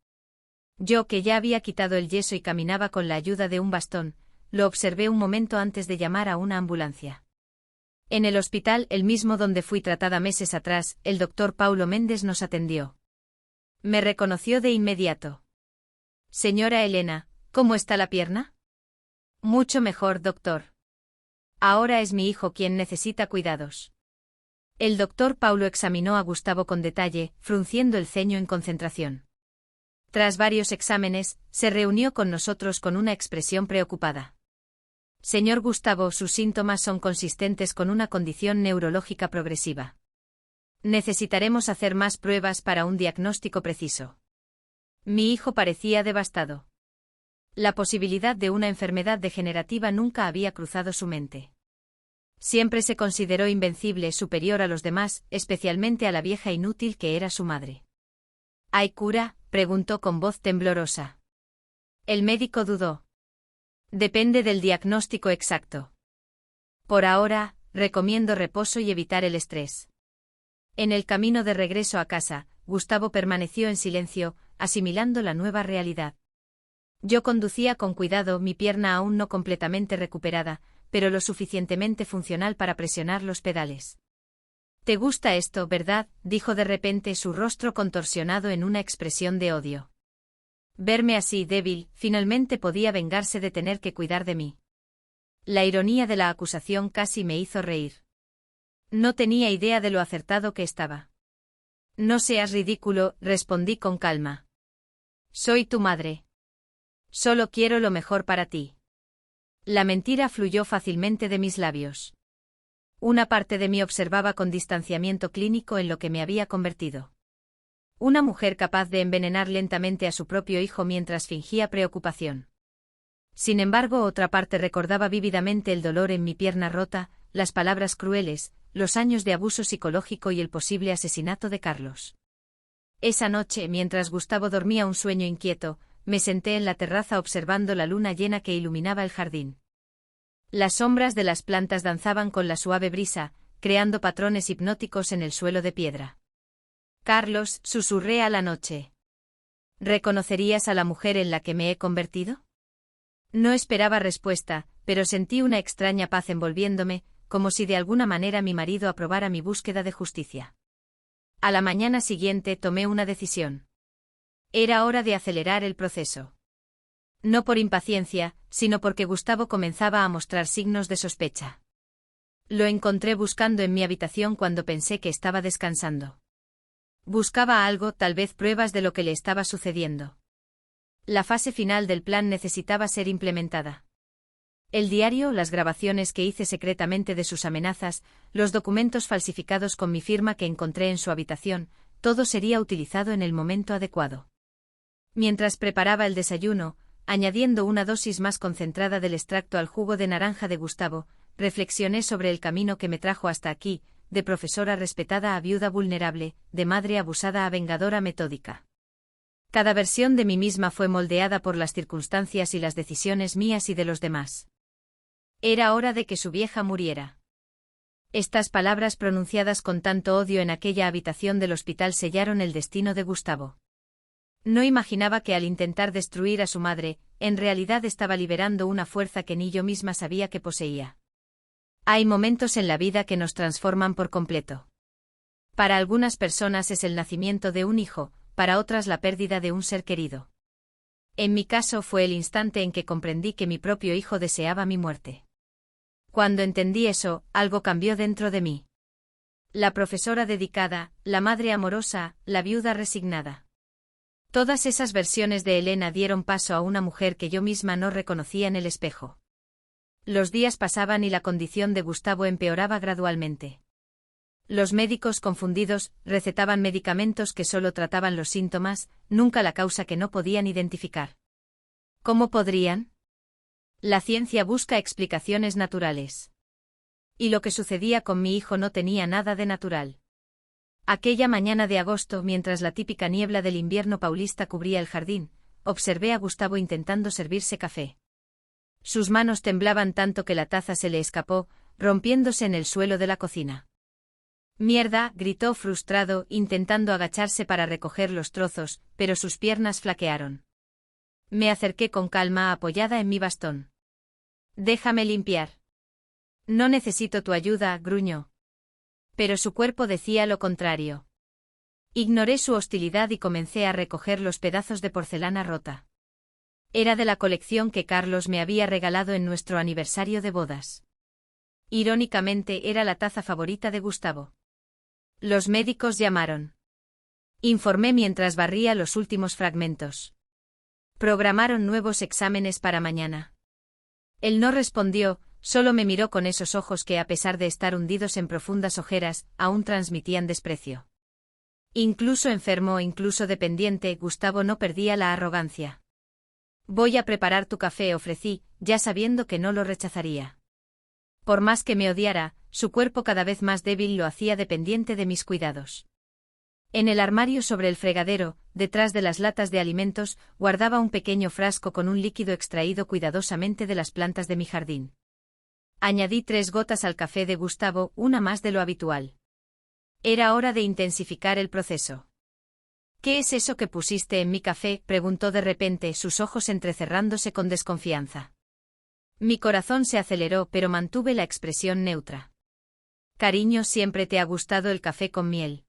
Yo, que ya había quitado el yeso y caminaba con la ayuda de un bastón, lo observé un momento antes de llamar a una ambulancia. En el hospital, el mismo donde fui tratada meses atrás, el doctor Paulo Méndez nos atendió. Me reconoció de inmediato. «Señora Elena, ¿cómo está la pierna?» «Mucho mejor, doctor. Ahora es mi hijo quien necesita cuidados». El doctor Paulo examinó a Gustavo con detalle, frunciendo el ceño en concentración. Tras varios exámenes, se reunió con nosotros con una expresión preocupada. «Señor Gustavo, sus síntomas son consistentes con una condición neurológica progresiva. Necesitaremos hacer más pruebas para un diagnóstico preciso». Mi hijo parecía devastado. La posibilidad de una enfermedad degenerativa nunca había cruzado su mente. Siempre se consideró invencible, superior a los demás, especialmente a la vieja inútil que era su madre. ¿Hay cura?, preguntó con voz temblorosa. El médico dudó. Depende del diagnóstico exacto. Por ahora, recomiendo reposo y evitar el estrés. En el camino de regreso a casa, Gustavo permaneció en silencio, asimilando la nueva realidad. Yo conducía con cuidado, mi pierna aún no completamente recuperada, pero lo suficientemente funcional para presionar los pedales. «¿Te gusta esto, verdad?», dijo de repente, su rostro contorsionado en una expresión de odio. Verme así, débil, finalmente podía vengarse de tener que cuidar de mí. La ironía de la acusación casi me hizo reír. No tenía idea de lo acertado que estaba. «No seas ridículo», respondí con calma. «Soy tu madre. Solo quiero lo mejor para ti». La mentira fluyó fácilmente de mis labios. Una parte de mí observaba con distanciamiento clínico en lo que me había convertido. Una mujer capaz de envenenar lentamente a su propio hijo mientras fingía preocupación. Sin embargo, otra parte recordaba vívidamente el dolor en mi pierna rota, las palabras crueles, los años de abuso psicológico y el posible asesinato de Carlos. Esa noche, mientras Gustavo dormía un sueño inquieto, me senté en la terraza observando la luna llena que iluminaba el jardín. Las sombras de las plantas danzaban con la suave brisa, creando patrones hipnóticos en el suelo de piedra. «Carlos», susurré a la noche. «¿Reconocerías a la mujer en la que me he convertido?». No esperaba respuesta, pero sentí una extraña paz envolviéndome, como si de alguna manera mi marido aprobara mi búsqueda de justicia. A la mañana siguiente tomé una decisión. Era hora de acelerar el proceso. No por impaciencia, sino porque Gustavo comenzaba a mostrar signos de sospecha. Lo encontré buscando en mi habitación cuando pensé que estaba descansando. Buscaba algo, tal vez pruebas de lo que le estaba sucediendo. La fase final del plan necesitaba ser implementada. El diario, las grabaciones que hice secretamente de sus amenazas, los documentos falsificados con mi firma que encontré en su habitación, todo sería utilizado en el momento adecuado. Mientras preparaba el desayuno, añadiendo una dosis más concentrada del extracto al jugo de naranja de Gustavo, reflexioné sobre el camino que me trajo hasta aquí, de profesora respetada a viuda vulnerable, de madre abusada a vengadora metódica. Cada versión de mí misma fue moldeada por las circunstancias y las decisiones mías y de los demás. Era hora de que su vieja muriera. Estas palabras pronunciadas con tanto odio en aquella habitación del hospital sellaron el destino de Gustavo. No imaginaba que al intentar destruir a su madre, en realidad estaba liberando una fuerza que ni yo misma sabía que poseía. Hay momentos en la vida que nos transforman por completo. Para algunas personas es el nacimiento de un hijo, para otras la pérdida de un ser querido. En mi caso fue el instante en que comprendí que mi propio hijo deseaba mi muerte. Cuando entendí eso, algo cambió dentro de mí. La profesora dedicada, la madre amorosa, la viuda resignada. Todas esas versiones de Elena dieron paso a una mujer que yo misma no reconocía en el espejo. Los días pasaban y la condición de Gustavo empeoraba gradualmente. Los médicos confundidos recetaban medicamentos que solo trataban los síntomas, nunca la causa que no podían identificar. ¿Cómo podrían? La ciencia busca explicaciones naturales. Y lo que sucedía con mi hijo no tenía nada de natural. Aquella mañana de agosto, mientras la típica niebla del invierno paulista cubría el jardín, observé a Gustavo intentando servirse café. Sus manos temblaban tanto que la taza se le escapó, rompiéndose en el suelo de la cocina. «Mierda», gritó frustrado, intentando agacharse para recoger los trozos, pero sus piernas flaquearon. Me acerqué con calma apoyada en mi bastón. «Déjame limpiar». «No necesito tu ayuda», gruñó. Pero su cuerpo decía lo contrario. Ignoré su hostilidad y comencé a recoger los pedazos de porcelana rota. Era de la colección que Carlos me había regalado en nuestro aniversario de bodas. Irónicamente, era la taza favorita de Gustavo. Los médicos llamaron. Informé mientras barría los últimos fragmentos. Programaron nuevos exámenes para mañana. Él no respondió, solo me miró con esos ojos que, a pesar de estar hundidos en profundas ojeras, aún transmitían desprecio. Incluso enfermo, incluso dependiente, Gustavo no perdía la arrogancia. «Voy a preparar tu café», ofrecí, ya sabiendo que no lo rechazaría. Por más que me odiara, su cuerpo cada vez más débil lo hacía dependiente de mis cuidados. En el armario sobre el fregadero, detrás de las latas de alimentos, guardaba un pequeño frasco con un líquido extraído cuidadosamente de las plantas de mi jardín. Añadí 3 gotas al café de Gustavo, una más de lo habitual. Era hora de intensificar el proceso. ¿Qué es eso que pusiste en mi café?, preguntó de repente, sus ojos entrecerrándose con desconfianza. Mi corazón se aceleró, pero mantuve la expresión neutra. Cariño, ¿siempre te ha gustado el café con miel?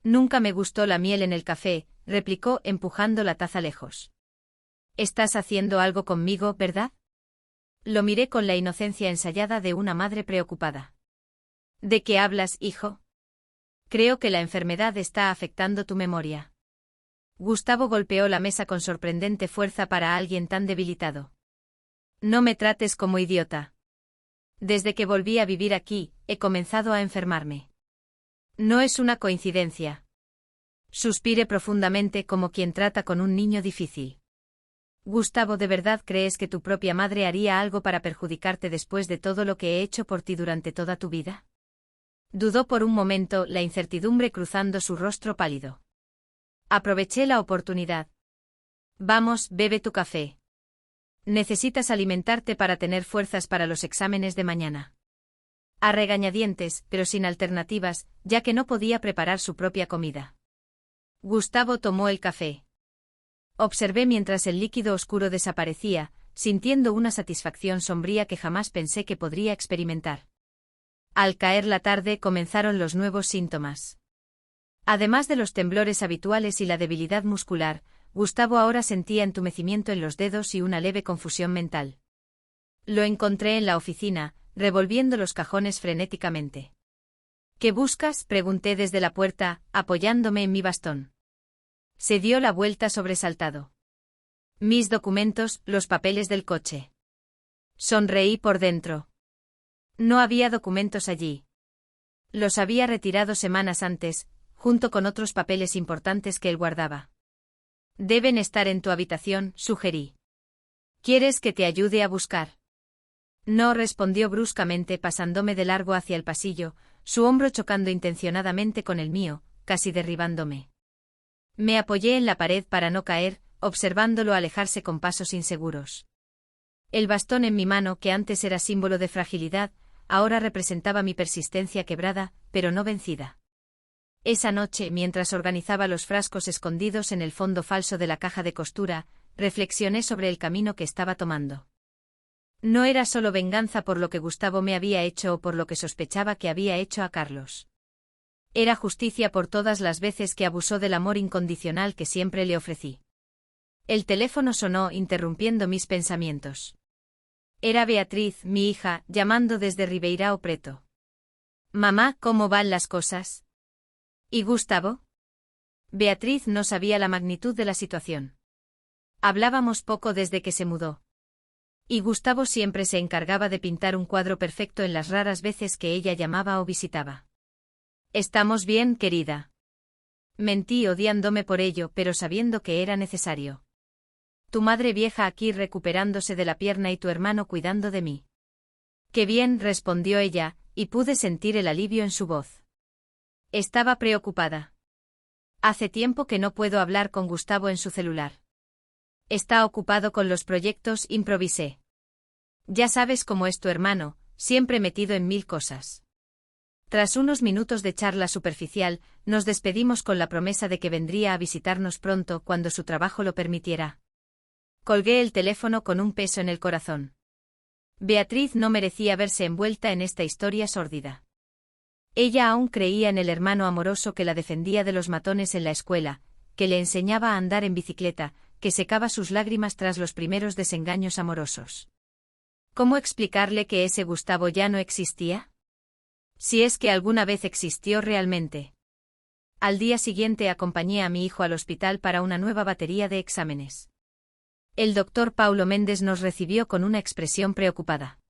Nunca me gustó la miel en el café, replicó, empujando la taza lejos. Estás haciendo algo conmigo, ¿verdad? Lo miré con la inocencia ensayada de una madre preocupada. ¿De qué hablas, hijo? Creo que la enfermedad está afectando tu memoria. Gustavo golpeó la mesa con sorprendente fuerza para alguien tan debilitado. No me trates como idiota. Desde que volví a vivir aquí, he comenzado a enfermarme. No es una coincidencia. Suspiré profundamente como quien trata con un niño difícil. Gustavo, ¿de verdad crees que tu propia madre haría algo para perjudicarte después de todo lo que he hecho por ti durante toda tu vida? Dudó por un momento, la incertidumbre cruzando su rostro pálido. Aproveché la oportunidad. Vamos, bebe tu café. Necesitas alimentarte para tener fuerzas para los exámenes de mañana. A regañadientes, pero sin alternativas, ya que no podía preparar su propia comida. Gustavo tomó el café. Observé mientras el líquido oscuro desaparecía, sintiendo una satisfacción sombría que jamás pensé que podría experimentar. Al caer la tarde comenzaron los nuevos síntomas. Además de los temblores habituales y la debilidad muscular, Gustavo ahora sentía entumecimiento en los dedos y una leve confusión mental. Lo encontré en la oficina, revolviendo los cajones frenéticamente. ¿Qué buscas?, pregunté desde la puerta, apoyándome en mi bastón. Se dio la vuelta sobresaltado. Mis documentos, los papeles del coche. Sonreí por dentro. No había documentos allí. Los había retirado semanas antes, junto con otros papeles importantes que él guardaba. Deben estar en tu habitación, sugerí. ¿Quieres que te ayude a buscar? No, respondió bruscamente, pasándome de largo hacia el pasillo, su hombro chocando intencionadamente con el mío, casi derribándome. Me apoyé en la pared para no caer, observándolo alejarse con pasos inseguros. El bastón en mi mano, que antes era símbolo de fragilidad, ahora representaba mi persistencia quebrada, pero no vencida. Esa noche, mientras organizaba los frascos escondidos en el fondo falso de la caja de costura, reflexioné sobre el camino que estaba tomando. No era solo venganza por lo que Gustavo me había hecho o por lo que sospechaba que había hecho a Carlos. Era justicia por todas las veces que abusó del amor incondicional que siempre le ofrecí. El teléfono sonó, interrumpiendo mis pensamientos. Era Beatriz, mi hija, llamando desde Ribeirão Preto. Mamá, ¿cómo van las cosas? ¿Y Gustavo? Beatriz no sabía la magnitud de la situación. Hablábamos poco desde que se mudó. Y Gustavo siempre se encargaba de pintar un cuadro perfecto en las raras veces que ella llamaba o visitaba. ¿Estamos bien, querida? Mentí odiándome por ello, pero sabiendo que era necesario. Tu madre vieja aquí recuperándose de la pierna y tu hermano cuidando de mí. Qué bien, respondió ella, y pude sentir el alivio en su voz. Estaba preocupada. Hace tiempo que no puedo hablar con Gustavo en su celular. Está ocupado con los proyectos, improvisé. Ya sabes cómo es tu hermano, siempre metido en 1000 cosas. Tras unos minutos de charla superficial, nos despedimos con la promesa de que vendría a visitarnos pronto cuando su trabajo lo permitiera. Colgué el teléfono con un peso en el corazón. Beatriz no merecía verse envuelta en esta historia sórdida. Ella aún creía en el hermano amoroso que la defendía de los matones en la escuela, que le enseñaba a andar en bicicleta, que secaba sus lágrimas tras los primeros desengaños amorosos. ¿Cómo explicarle que ese Gustavo ya no existía? Si es que alguna vez existió realmente. Al día siguiente acompañé a mi hijo al hospital para una nueva batería de exámenes. El doctor Paulo Méndez nos recibió con una expresión preocupada.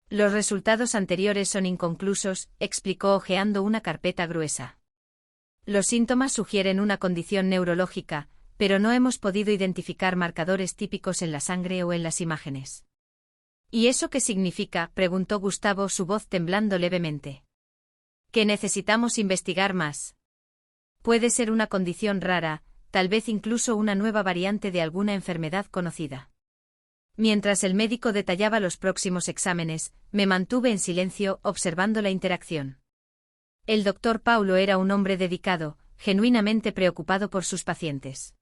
Los resultados anteriores son inconclusos, explicó hojeando una carpeta gruesa. Los síntomas sugieren una condición neurológica, pero no hemos podido identificar marcadores típicos en la sangre o en las imágenes. ¿Y eso qué significa?, preguntó Gustavo, su voz temblando levemente. Que necesitamos investigar más. Puede ser una condición rara, tal vez incluso una nueva variante de alguna enfermedad conocida. Mientras el médico detallaba los próximos exámenes, me mantuve en silencio, observando la interacción. El doctor Paulo era un hombre dedicado, genuinamente preocupado por sus pacientes.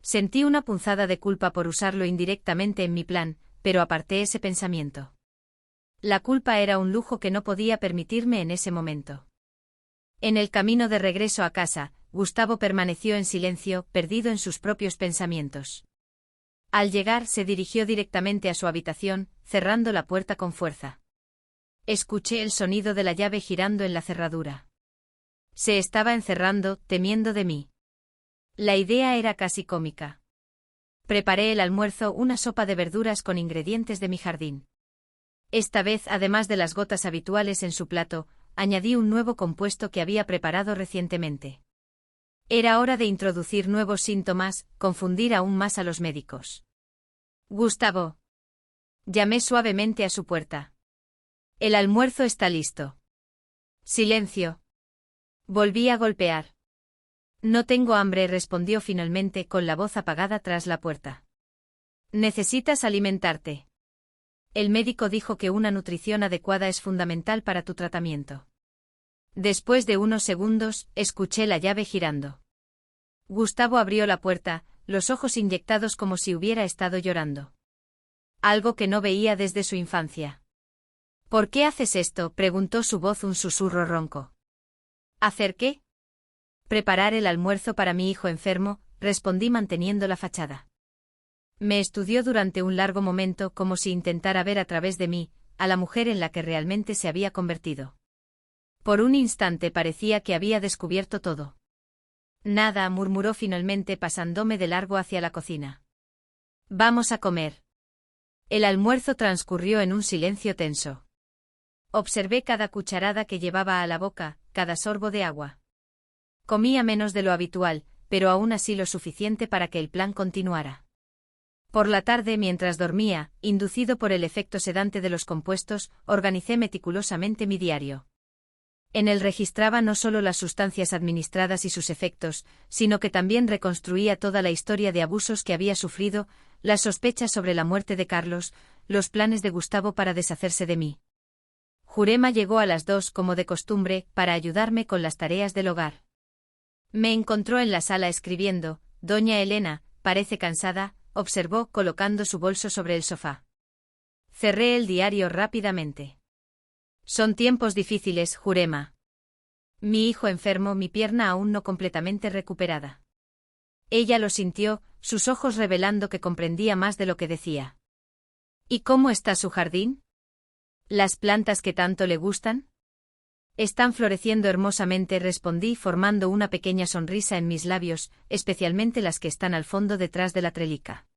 Sentí una punzada de culpa por usarlo indirectamente en mi plan, pero aparté ese pensamiento. La culpa era un lujo que no podía permitirme en ese momento. En el camino de regreso a casa, Gustavo permaneció en silencio, perdido en sus propios pensamientos. Al llegar, se dirigió directamente a su habitación, cerrando la puerta con fuerza. Escuché el sonido de la llave girando en la cerradura. Se estaba encerrando, temiendo de mí. La idea era casi cómica. Preparé el almuerzo, una sopa de verduras con ingredientes de mi jardín. Esta vez, además de las gotas habituales en su plato, añadí un nuevo compuesto que había preparado recientemente. Era hora de introducir nuevos síntomas, confundir aún más a los médicos. Gustavo. Llamé suavemente a su puerta. El almuerzo está listo. Silencio. Volví a golpear. No tengo hambre, respondió finalmente con la voz apagada tras la puerta. Necesitas alimentarte. El médico dijo que una nutrición adecuada es fundamental para tu tratamiento. Después de unos segundos, escuché la llave girando. Gustavo abrió la puerta, los ojos inyectados como si hubiera estado llorando. Algo que no veía desde su infancia. ¿Por qué haces esto?, preguntó su voz, un susurro ronco. ¿Hacer qué? Preparar el almuerzo para mi hijo enfermo, respondí manteniendo la fachada. Me estudió durante un largo momento como si intentara ver a través de mí, a la mujer en la que realmente se había convertido. Por un instante parecía que había descubierto todo. Nada, murmuró finalmente pasándome de largo hacia la cocina. Vamos a comer. El almuerzo transcurrió en un silencio tenso. Observé cada cucharada que llevaba a la boca, cada sorbo de agua. Comía menos de lo habitual, pero aún así lo suficiente para que el plan continuara. Por la tarde, mientras dormía, inducido por el efecto sedante de los compuestos, organicé meticulosamente mi diario. En él registraba no solo las sustancias administradas y sus efectos, sino que también reconstruía toda la historia de abusos que había sufrido, las sospechas sobre la muerte de Carlos, los planes de Gustavo para deshacerse de mí. Jurema llegó a las 2 como de costumbre, para ayudarme con las tareas del hogar. Me encontró en la sala escribiendo. Doña Elena, parece cansada, observó colocando su bolso sobre el sofá. Cerré el diario rápidamente. Son tiempos difíciles, Jurema. Mi hijo enfermo, mi pierna aún no completamente recuperada. Ella lo sintió, sus ojos revelando que comprendía más de lo que decía. ¿Y cómo está su jardín? ¿Las plantas que tanto le gustan? Están floreciendo hermosamente, respondí formando una pequeña sonrisa en mis labios, especialmente las que están al fondo detrás de la trelica.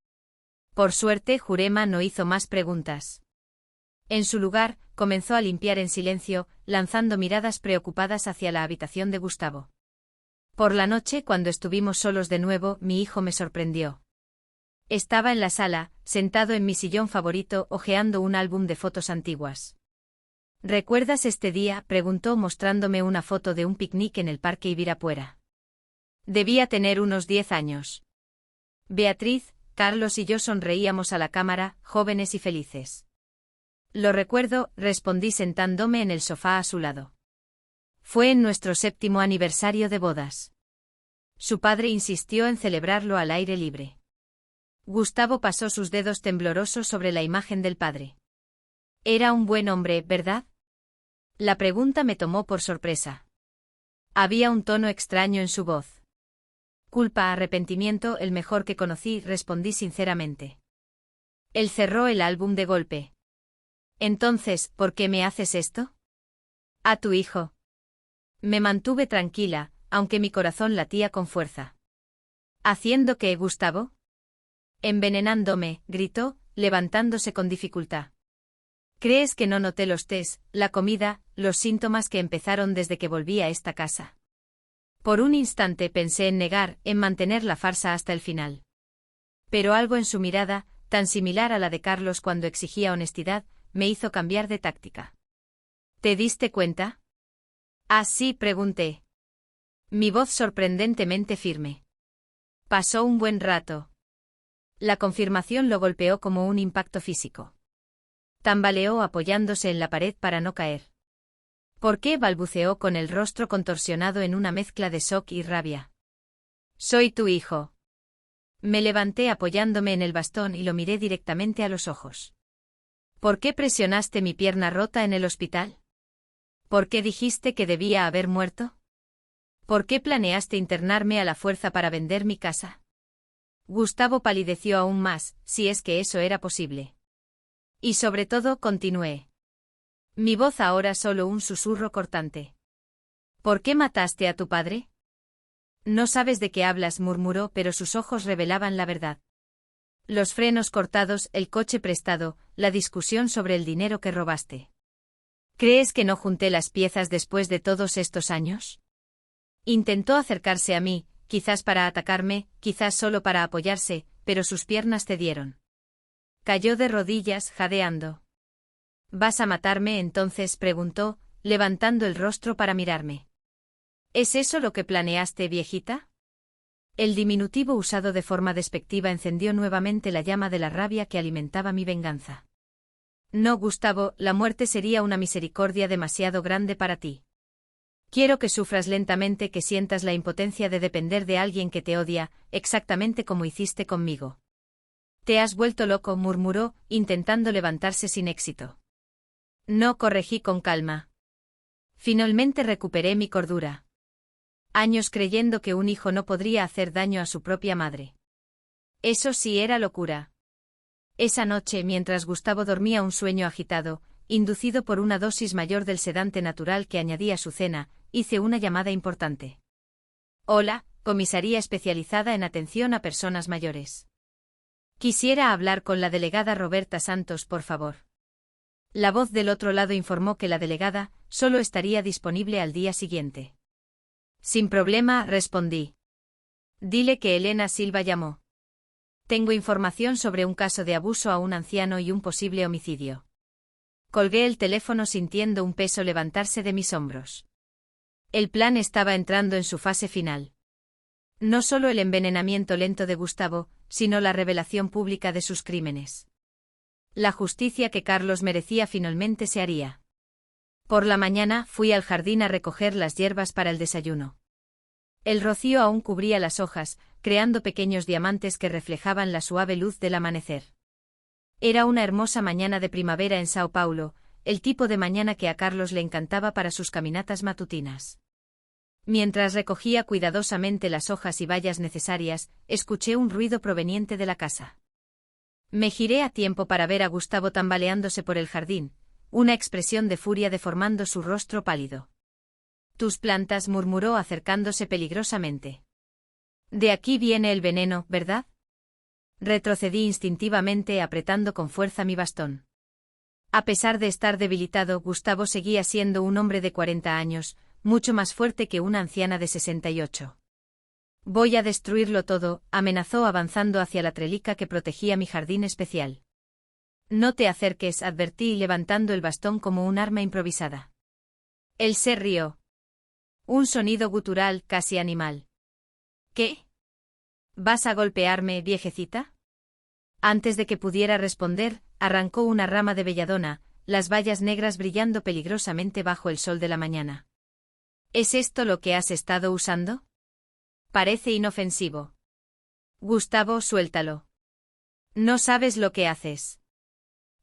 Por suerte, Jurema no hizo más preguntas. En su lugar, comenzó a limpiar en silencio, lanzando miradas preocupadas hacia la habitación de Gustavo. Por la noche, cuando estuvimos solos de nuevo, mi hijo me sorprendió. Estaba en la sala, sentado en mi sillón favorito, hojeando un álbum de fotos antiguas. ¿Recuerdas este día?, preguntó mostrándome una foto de un picnic en el Parque Ibirapuera. Debía tener unos 10 años. Beatriz, Carlos y yo sonreíamos a la cámara, jóvenes y felices. Lo recuerdo, respondí sentándome en el sofá a su lado. Fue en nuestro 7º aniversario de bodas. Su padre insistió en celebrarlo al aire libre. Gustavo pasó sus dedos temblorosos sobre la imagen del padre. Era un buen hombre, ¿verdad? La pregunta me tomó por sorpresa. Había un tono extraño en su voz. Culpa, arrepentimiento, el mejor que conocí, respondí sinceramente. Él cerró el álbum de golpe. Entonces, ¿por qué me haces esto? A tu hijo. Me mantuve tranquila, aunque mi corazón latía con fuerza. ¿Haciendo qué, Gustavo? Envenenándome, gritó, levantándose con dificultad. ¿Crees que no noté los tés, la comida, los síntomas que empezaron desde que volví a esta casa? Por un instante pensé en negar, en mantener la farsa hasta el final. Pero algo en su mirada, tan similar a la de Carlos cuando exigía honestidad, me hizo cambiar de táctica. ¿Te diste cuenta? Ah, sí, pregunté. Mi voz sorprendentemente firme. Pasó un buen rato. La confirmación lo golpeó como un impacto físico. Tambaleó apoyándose en la pared para no caer. ¿Por qué? Balbuceó con el rostro contorsionado en una mezcla de shock y rabia. Soy tu hijo. Me levanté apoyándome en el bastón y lo miré directamente a los ojos. ¿Por qué presionaste mi pierna rota en el hospital? ¿Por qué dijiste que debía haber muerto? ¿Por qué planeaste internarme a la fuerza para vender mi casa? Gustavo palideció aún más, si es que eso era posible. Y sobre todo, continué. Mi voz ahora solo un susurro cortante. ¿Por qué mataste a tu padre? No sabes de qué hablas, murmuró, pero sus ojos revelaban la verdad. Los frenos cortados, el coche prestado, la discusión sobre el dinero que robaste. ¿Crees que no junté las piezas después de todos estos años? Intentó acercarse a mí, quizás para atacarme, quizás solo para apoyarse, pero sus piernas cedieron. Cayó de rodillas, jadeando. ¿Vas a matarme entonces?, preguntó, levantando el rostro para mirarme. ¿Es eso lo que planeaste, viejita? El diminutivo usado de forma despectiva encendió nuevamente la llama de la rabia que alimentaba mi venganza. No, Gustavo, la muerte sería una misericordia demasiado grande para ti. Quiero que sufras lentamente, que sientas la impotencia de depender de alguien que te odia, exactamente como hiciste conmigo. Te has vuelto loco, murmuró, intentando levantarse sin éxito. No, corregí con calma. Finalmente recuperé mi cordura. Años creyendo que un hijo no podría hacer daño a su propia madre. Eso sí era locura. Esa noche, mientras Gustavo dormía un sueño agitado, inducido por una dosis mayor del sedante natural que añadía a su cena, hice una llamada importante. Hola, comisaría especializada en atención a personas mayores. Quisiera hablar con la delegada Roberta Santos, por favor. La voz del otro lado informó que la delegada solo estaría disponible al día siguiente. Sin problema, respondí. Dile que Elena Silva llamó. Tengo información sobre un caso de abuso a un anciano y un posible homicidio. Colgué el teléfono sintiendo un peso levantarse de mis hombros. El plan estaba entrando en su fase final. No solo el envenenamiento lento de Gustavo, sino la revelación pública de sus crímenes. La justicia que Carlos merecía finalmente se haría. Por la mañana fui al jardín a recoger las hierbas para el desayuno. El rocío aún cubría las hojas, creando pequeños diamantes que reflejaban la suave luz del amanecer. Era una hermosa mañana de primavera en Sao Paulo, el tipo de mañana que a Carlos le encantaba para sus caminatas matutinas. Mientras recogía cuidadosamente las hojas y bayas necesarias, escuché un ruido proveniente de la casa. Me giré a tiempo para ver a Gustavo tambaleándose por el jardín, una expresión de furia deformando su rostro pálido. Tus plantas, murmuró acercándose peligrosamente. De aquí viene el veneno, ¿verdad? Retrocedí instintivamente apretando con fuerza mi bastón. A pesar de estar debilitado, Gustavo seguía siendo un hombre de 40 años, mucho más fuerte que una anciana de 68. Voy a destruirlo todo, amenazó avanzando hacia la trelica que protegía mi jardín especial. No te acerques, advertí levantando el bastón como un arma improvisada. Él se rió. Un sonido gutural, casi animal. ¿Qué? ¿Vas a golpearme, viejecita? Antes de que pudiera responder, arrancó una rama de belladona, las bayas negras brillando peligrosamente bajo el sol de la mañana. ¿Es esto lo que has estado usando? Parece inofensivo. Gustavo, suéltalo. No sabes lo que haces.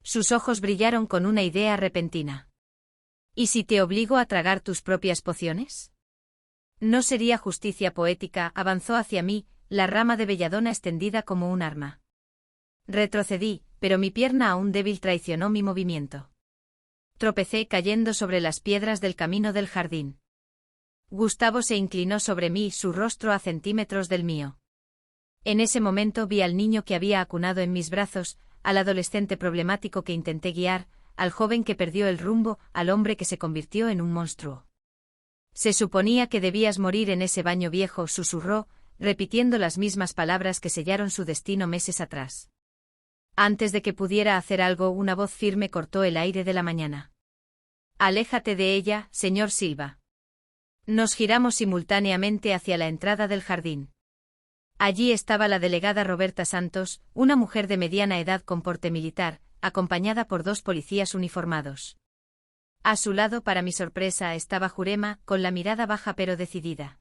Sus ojos brillaron con una idea repentina. ¿Y si te obligo a tragar tus propias pociones? No sería justicia poética, avanzó hacia mí, la rama de belladona extendida como un arma. Retrocedí, pero mi pierna aún débil traicionó mi movimiento. Tropecé cayendo sobre las piedras del camino del jardín. Gustavo se inclinó sobre mí, su rostro a centímetros del mío. En ese momento vi al niño que había acunado en mis brazos, al adolescente problemático que intenté guiar, al joven que perdió el rumbo, al hombre que se convirtió en un monstruo. Se suponía que debías morir en ese baño viejo, susurró, repitiendo las mismas palabras que sellaron su destino meses atrás. Antes de que pudiera hacer algo, una voz firme cortó el aire de la mañana. Aléjate de ella, señor Silva. Nos giramos simultáneamente hacia la entrada del jardín. Allí estaba la delegada Roberta Santos, una mujer de mediana edad con porte militar, acompañada por 2 policías uniformados. A su lado, para mi sorpresa, estaba Jurema, con la mirada baja pero decidida.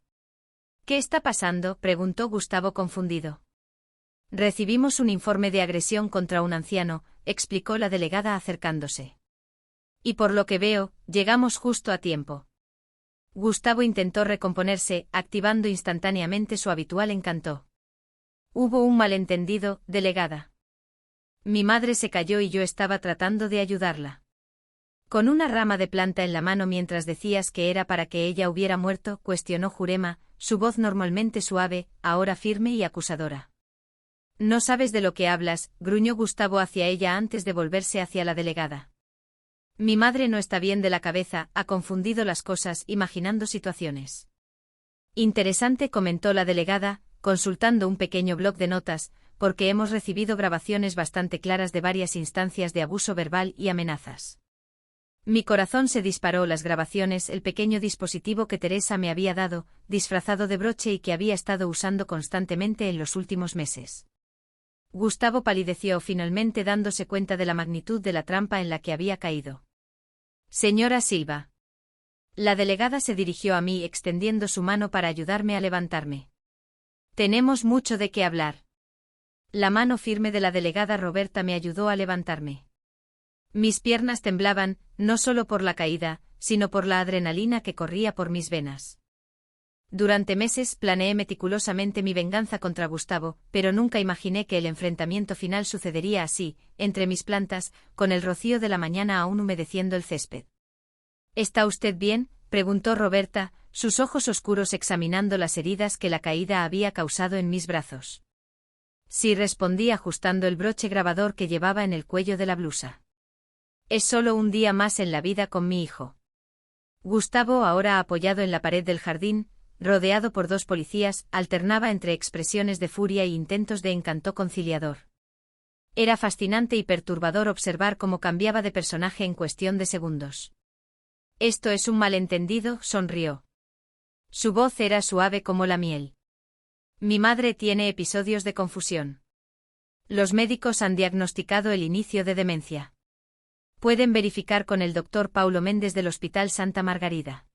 ¿Qué está pasando?, preguntó Gustavo confundido. Recibimos un informe de agresión contra un anciano, explicó la delegada acercándose. Y por lo que veo, llegamos justo a tiempo. Gustavo intentó recomponerse, activando instantáneamente su habitual encanto. Hubo un malentendido, delegada. Mi madre se cayó y yo estaba tratando de ayudarla. Con una rama de planta en la mano mientras decías que era para que ella hubiera muerto, cuestionó Jurema, su voz normalmente suave, ahora firme y acusadora. No sabes de lo que hablas, gruñó Gustavo hacia ella antes de volverse hacia la delegada. Mi madre no está bien de la cabeza, ha confundido las cosas imaginando situaciones. Interesante, comentó la delegada, consultando un pequeño bloc de notas, porque hemos recibido grabaciones bastante claras de varias instancias de abuso verbal y amenazas. Mi corazón se disparó. Las grabaciones, el pequeño dispositivo que Teresa me había dado, disfrazado de broche y que había estado usando constantemente en los últimos meses. Gustavo palideció, finalmente dándose cuenta de la magnitud de la trampa en la que había caído. Señora Silva. La delegada se dirigió a mí extendiendo su mano para ayudarme a levantarme. Tenemos mucho de qué hablar. La mano firme de la delegada Roberta me ayudó a levantarme. Mis piernas temblaban, no solo por la caída, sino por la adrenalina que corría por mis venas. Durante meses planeé meticulosamente mi venganza contra Gustavo, pero nunca imaginé que el enfrentamiento final sucedería así, entre mis plantas, con el rocío de la mañana aún humedeciendo el césped. ¿Está usted bien?, preguntó Roberta, sus ojos oscuros examinando las heridas que la caída había causado en mis brazos. Sí, respondí ajustando el broche grabador que llevaba en el cuello de la blusa. Es solo un día más en la vida con mi hijo. Gustavo, ahora apoyado en la pared del jardín, rodeado por 2 policías, alternaba entre expresiones de furia e intentos de encanto conciliador. Era fascinante y perturbador observar cómo cambiaba de personaje en cuestión de segundos. Esto es un malentendido, sonrió. Su voz era suave como la miel. Mi madre tiene episodios de confusión. Los médicos han diagnosticado el inicio de demencia. Pueden verificar con el doctor Paulo Méndez del Hospital Santa Margarida.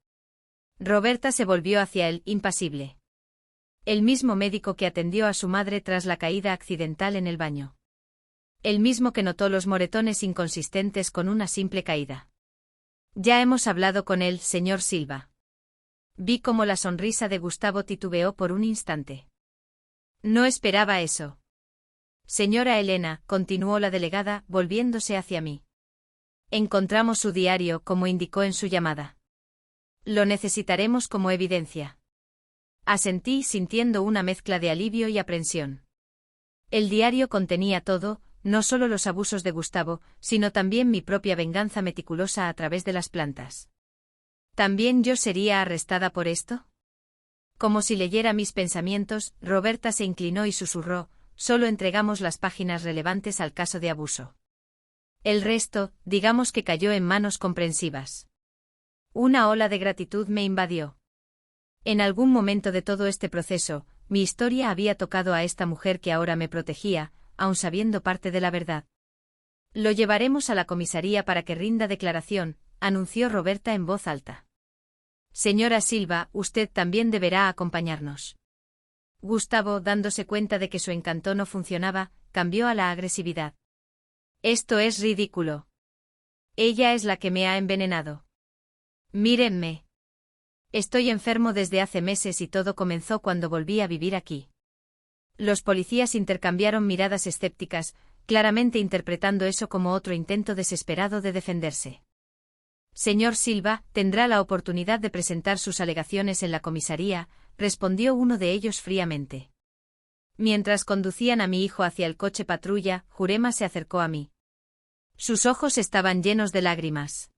Roberta se volvió hacia él, impasible. El mismo médico que atendió a su madre tras la caída accidental en el baño. El mismo que notó los moretones inconsistentes con una simple caída. Ya hemos hablado con él, señor Silva. Vi cómo la sonrisa de Gustavo titubeó por un instante. No esperaba eso. Señora Elena, continuó la delegada, volviéndose hacia mí. Encontramos su diario, como indicó en su llamada. Lo necesitaremos como evidencia. Asentí, sintiendo una mezcla de alivio y aprensión. El diario contenía todo, no solo los abusos de Gustavo, sino también mi propia venganza meticulosa a través de las plantas. ¿También yo sería arrestada por esto? Como si leyera mis pensamientos, Roberta se inclinó y susurró, solo entregamos las páginas relevantes al caso de abuso. El resto, digamos que cayó en manos comprensivas. Una ola de gratitud me invadió. En algún momento de todo este proceso, mi historia había tocado a esta mujer que ahora me protegía, aun sabiendo parte de la verdad. Lo llevaremos a la comisaría para que rinda declaración, anunció Roberta en voz alta. Señora Silva, usted también deberá acompañarnos. Gustavo, dándose cuenta de que su encanto no funcionaba, cambió a la agresividad. Esto es ridículo. Ella es la que me ha envenenado. Mírenme. Estoy enfermo desde hace meses y todo comenzó cuando volví a vivir aquí. Los policías intercambiaron miradas escépticas, claramente interpretando eso como otro intento desesperado de defenderse. Señor Silva, tendrá la oportunidad de presentar sus alegaciones en la comisaría, respondió uno de ellos fríamente. Mientras conducían a mi hijo hacia el coche patrulla, Jurema se acercó a mí. Sus ojos estaban llenos de lágrimas.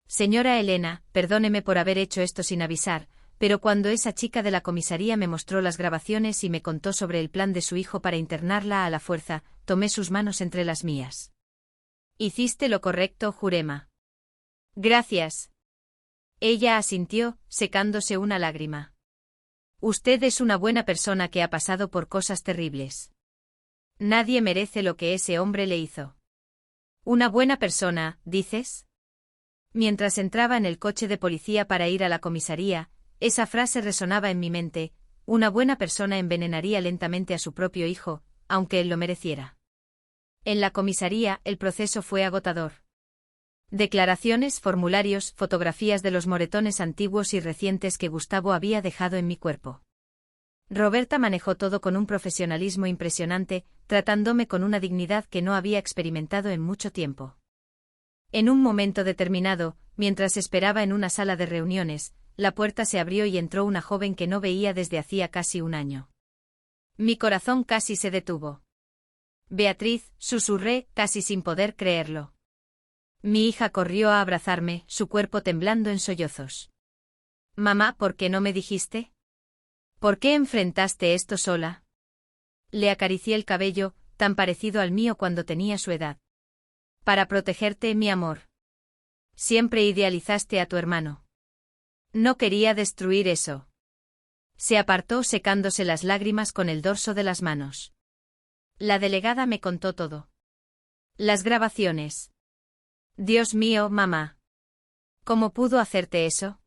Señora Elena, perdóneme por haber hecho esto sin avisar, pero cuando esa chica de la comisaría me mostró las grabaciones y me contó sobre el plan de su hijo para internarla a la fuerza, tomé sus manos entre las mías. Hiciste lo correcto, Jurema. Gracias. Ella asintió, secándose una lágrima. Usted es una buena persona que ha pasado por cosas terribles. Nadie merece lo que ese hombre le hizo. ¿Una buena persona, dices? Mientras entraba en el coche de policía para ir a la comisaría, esa frase resonaba en mi mente: una buena persona envenenaría lentamente a su propio hijo, aunque él lo mereciera. En la comisaría, el proceso fue agotador. Declaraciones, formularios, fotografías de los moretones antiguos y recientes que Gustavo había dejado en mi cuerpo. Roberta manejó todo con un profesionalismo impresionante, tratándome con una dignidad que no había experimentado en mucho tiempo. En un momento determinado, mientras esperaba en una sala de reuniones, la puerta se abrió y entró una joven que no veía desde hacía casi un año. Mi corazón casi se detuvo. Beatriz, susurré, casi sin poder creerlo. Mi hija corrió a abrazarme, su cuerpo temblando en sollozos. Mamá, ¿por qué no me dijiste? ¿Por qué enfrentaste esto sola? Le acaricié el cabello, tan parecido al mío cuando tenía su edad. Para protegerte, mi amor. Siempre idealizaste a tu hermano. No quería destruir eso. Se apartó secándose las lágrimas con el dorso de las manos. La delegada me contó todo. Las grabaciones. Dios mío, mamá. ¿Cómo pudo hacerte eso?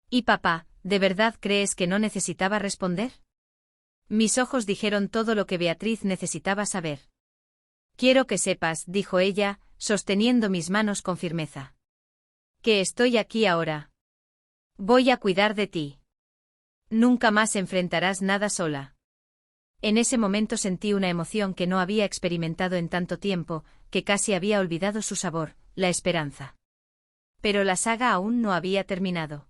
¿Y papá, de verdad crees que no necesitaba responder? Mis ojos dijeron todo lo que Beatriz necesitaba saber. Quiero que sepas, dijo ella, sosteniendo mis manos con firmeza. Que estoy aquí ahora. Voy a cuidar de ti. Nunca más enfrentarás nada sola. En ese momento sentí una emoción que no había experimentado en tanto tiempo, que casi había olvidado su sabor, la esperanza. Pero la saga aún no había terminado.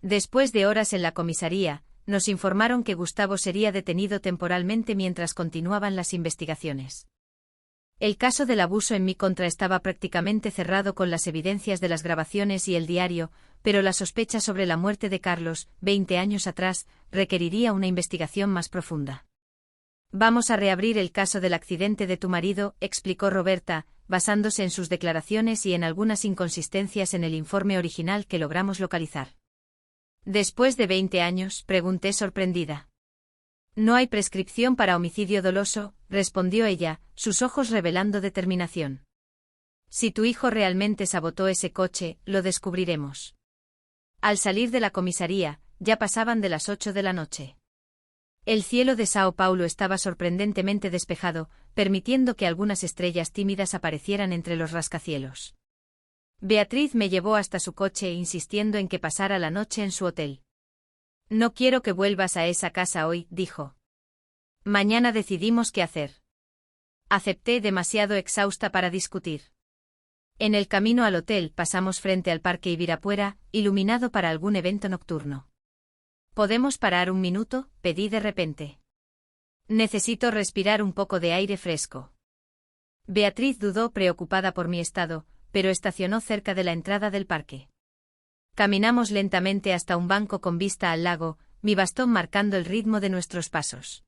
Después de horas en la comisaría, nos informaron que Gustavo sería detenido temporalmente mientras continuaban las investigaciones. El caso del abuso en mi contra estaba prácticamente cerrado con las evidencias de las grabaciones y el diario, pero la sospecha sobre la muerte de Carlos, 20 años atrás, requeriría una investigación más profunda. Vamos a reabrir el caso del accidente de tu marido, explicó Roberta, basándose en sus declaraciones y en algunas inconsistencias en el informe original que logramos localizar. ¿Después de 20 años?, pregunté sorprendida. No hay prescripción para homicidio doloso, respondió ella, sus ojos revelando determinación. Si tu hijo realmente sabotó ese coche, lo descubriremos. Al salir de la comisaría, ya pasaban de las 8 de la noche. El cielo de Sao Paulo estaba sorprendentemente despejado, permitiendo que algunas estrellas tímidas aparecieran entre los rascacielos. Beatriz me llevó hasta su coche insistiendo en que pasara la noche en su hotel. No quiero que vuelvas a esa casa hoy, dijo. Mañana decidimos qué hacer. Acepté, demasiado exhausta para discutir. En el camino al hotel pasamos frente al Parque Ibirapuera, iluminado para algún evento nocturno. ¿Podemos parar un minuto?, pedí de repente. Necesito respirar un poco de aire fresco. Beatriz dudó, preocupada por mi estado, pero estacionó cerca de la entrada del parque. Caminamos lentamente hasta un banco con vista al lago, mi bastón marcando el ritmo de nuestros pasos.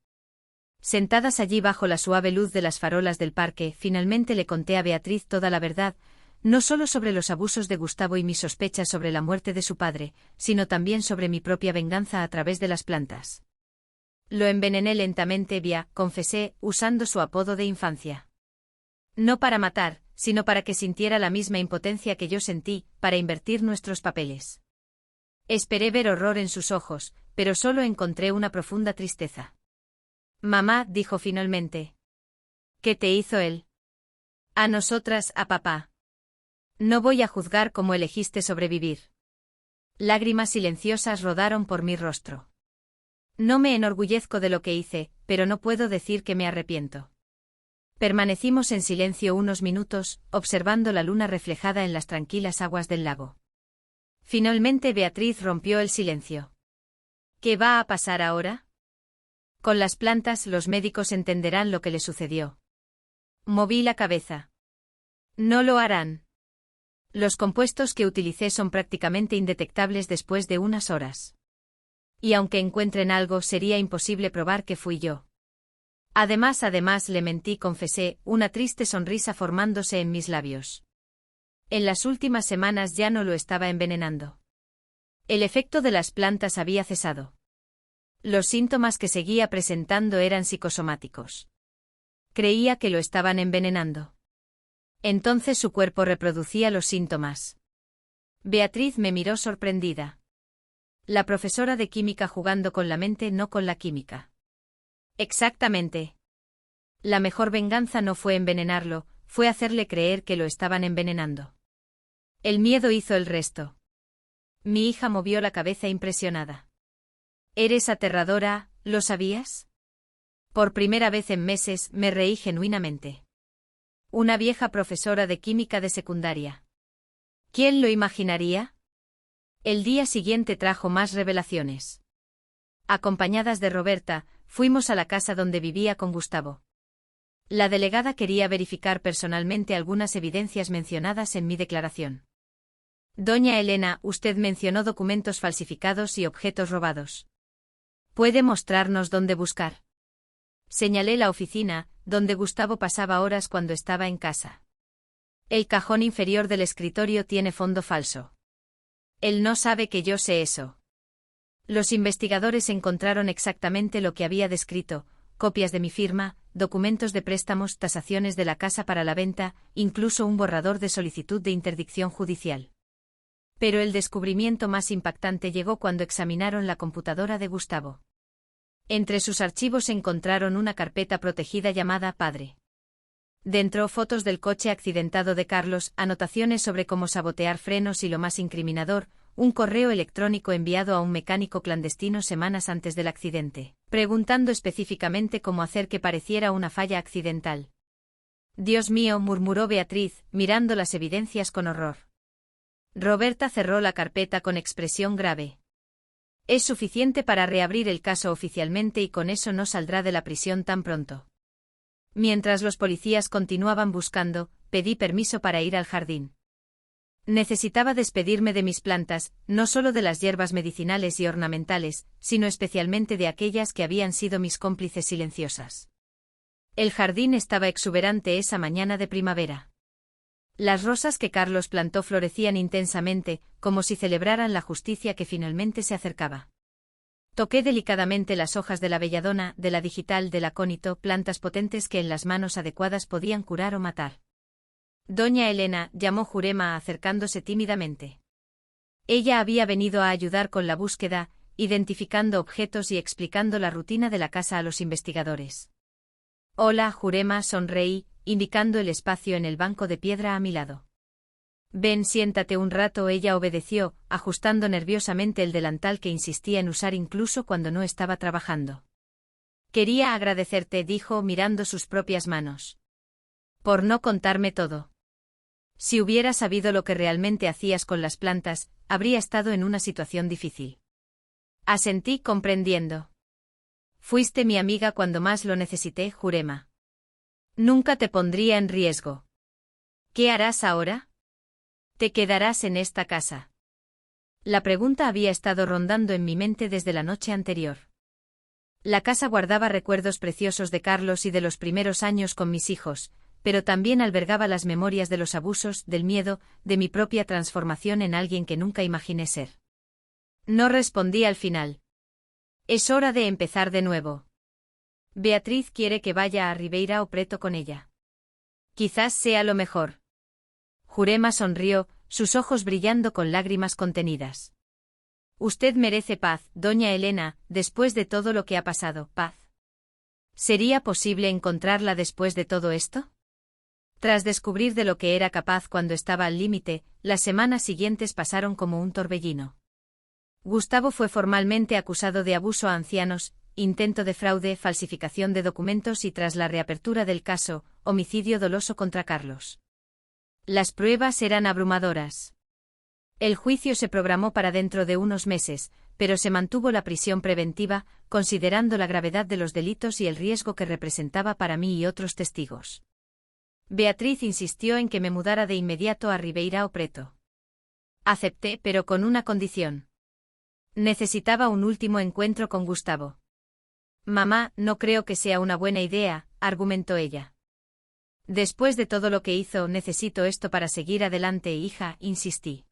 Sentadas allí bajo la suave luz de las farolas del parque, finalmente le conté a Beatriz toda la verdad, no solo sobre los abusos de Gustavo y mis sospechas sobre la muerte de su padre, sino también sobre mi propia venganza a través de las plantas. Lo envenené lentamente, confesé, usando su apodo de infancia. No para matar, sino para que sintiera la misma impotencia que yo sentí, para invertir nuestros papeles. Esperé ver horror en sus ojos, pero solo encontré una profunda tristeza. Mamá, dijo finalmente. ¿Qué te hizo él? A nosotras, a papá. No voy a juzgar cómo elegiste sobrevivir. Lágrimas silenciosas rodaron por mi rostro. No me enorgullezco de lo que hice, pero no puedo decir que me arrepiento. Permanecimos en silencio unos minutos, observando la luna reflejada en las tranquilas aguas del lago. Finalmente Beatriz rompió el silencio. ¿Qué va a pasar ahora? Con las plantas los médicos entenderán lo que le sucedió. Moví la cabeza. No lo harán. Los compuestos que utilicé son prácticamente indetectables después de unas horas. Y aunque encuentren algo, sería imposible probar que fui yo. Además, le mentí, confesé, una triste sonrisa formándose en mis labios. En las últimas semanas ya no lo estaba envenenando. El efecto de las plantas había cesado. Los síntomas que seguía presentando eran psicosomáticos. Creía que lo estaban envenenando. Entonces su cuerpo reproducía los síntomas. Beatriz me miró sorprendida. La profesora de química jugando con la mente, no con la química. Exactamente. La mejor venganza no fue envenenarlo, fue hacerle creer que lo estaban envenenando. El miedo hizo el resto. Mi hija movió la cabeza impresionada. Eres aterradora, ¿lo sabías? Por primera vez en meses me reí genuinamente. Una vieja profesora de química de secundaria. ¿Quién lo imaginaría? El día siguiente trajo más revelaciones. Acompañadas de Roberta, fuimos a la casa donde vivía con Gustavo. La delegada quería verificar personalmente algunas evidencias mencionadas en mi declaración. Doña Elena, usted mencionó documentos falsificados y objetos robados. ¿Puede mostrarnos dónde buscar? Señalé la oficina, donde Gustavo pasaba horas cuando estaba en casa. El cajón inferior del escritorio tiene fondo falso. Él no sabe que yo sé eso. Los investigadores encontraron exactamente lo que había descrito, copias de mi firma, documentos de préstamos, tasaciones de la casa para la venta, incluso un borrador de solicitud de interdicción judicial. Pero el descubrimiento más impactante llegó cuando examinaron la computadora de Gustavo. Entre sus archivos encontraron una carpeta protegida llamada Padre. Dentro, fotos del coche accidentado de Carlos, anotaciones sobre cómo sabotear frenos y, lo más incriminador, un correo electrónico enviado a un mecánico clandestino semanas antes del accidente, preguntando específicamente cómo hacer que pareciera una falla accidental. Dios mío, murmuró Beatriz, mirando las evidencias con horror. Roberta cerró la carpeta con expresión grave. Es suficiente para reabrir el caso oficialmente y con eso no saldrá de la prisión tan pronto. Mientras los policías continuaban buscando, pedí permiso para ir al jardín. Necesitaba despedirme de mis plantas, no solo de las hierbas medicinales y ornamentales, sino especialmente de aquellas que habían sido mis cómplices silenciosas. El jardín estaba exuberante esa mañana de primavera. Las rosas que Carlos plantó florecían intensamente, como si celebraran la justicia que finalmente se acercaba. Toqué delicadamente las hojas de la belladona, de la digital, del acónito, plantas potentes que en las manos adecuadas podían curar o matar. Doña Elena, llamó Jurema acercándose tímidamente. Ella había venido a ayudar con la búsqueda, identificando objetos y explicando la rutina de la casa a los investigadores. Hola, Jurema, sonreí, indicando el espacio en el banco de piedra a mi lado. Ven, siéntate un rato. Ella obedeció, ajustando nerviosamente el delantal que insistía en usar incluso cuando no estaba trabajando. Quería agradecerte, dijo, mirando sus propias manos. Por no contarme todo. Si hubiera sabido lo que realmente hacías con las plantas, habría estado en una situación difícil. Asentí, comprendiendo. Fuiste mi amiga cuando más lo necesité, Jurema. Nunca te pondría en riesgo. ¿Qué harás ahora? ¿Te quedarás en esta casa? La pregunta había estado rondando en mi mente desde la noche anterior. La casa guardaba recuerdos preciosos de Carlos y de los primeros años con mis hijos, pero también albergaba las memorias de los abusos, del miedo, de mi propia transformación en alguien que nunca imaginé ser. No respondí al final. Es hora de empezar de nuevo. Beatriz quiere que vaya a Ribeirão Preto con ella. Quizás sea lo mejor. Jurema sonrió, sus ojos brillando con lágrimas contenidas. Usted merece paz, doña Elena, después de todo lo que ha pasado, paz. ¿Sería posible encontrarla después de todo esto? Tras descubrir de lo que era capaz cuando estaba al límite, las semanas siguientes pasaron como un torbellino. Gustavo fue formalmente acusado de abuso a ancianos, intento de fraude, falsificación de documentos y, tras la reapertura del caso, homicidio doloso contra Carlos. Las pruebas eran abrumadoras. El juicio se programó para dentro de unos meses, pero se mantuvo la prisión preventiva, considerando la gravedad de los delitos y el riesgo que representaba para mí y otros testigos. Beatriz insistió en que me mudara de inmediato a Ribeirão Preto. Acepté, pero con una condición. Necesitaba un último encuentro con Gustavo. Mamá, no creo que sea una buena idea, argumentó ella. Después de todo lo que hizo, necesito esto para seguir adelante, hija, insistí.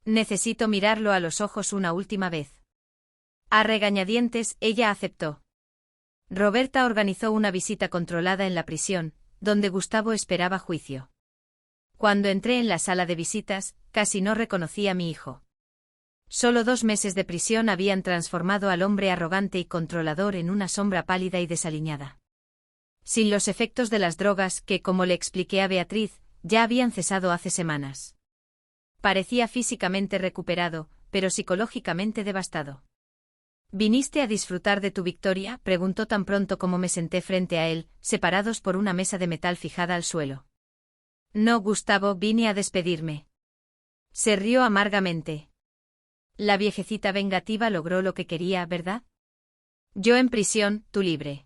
Necesito mirarlo a los ojos una última vez. A regañadientes, ella aceptó. Roberta organizó una visita controlada en la prisión, donde Gustavo esperaba juicio. Cuando entré en la sala de visitas, casi no reconocí a mi hijo. Solo 2 meses de prisión habían transformado al hombre arrogante y controlador en una sombra pálida y desaliñada. Sin los efectos de las drogas que, como le expliqué a Beatriz, ya habían cesado hace semanas. Parecía físicamente recuperado, pero psicológicamente devastado. ¿Viniste a disfrutar de tu victoria?, preguntó tan pronto como me senté frente a él, separados por una mesa de metal fijada al suelo. No, Gustavo, vine a despedirme. Se rió amargamente. La viejecita vengativa logró lo que quería, ¿verdad? Yo en prisión, tú libre.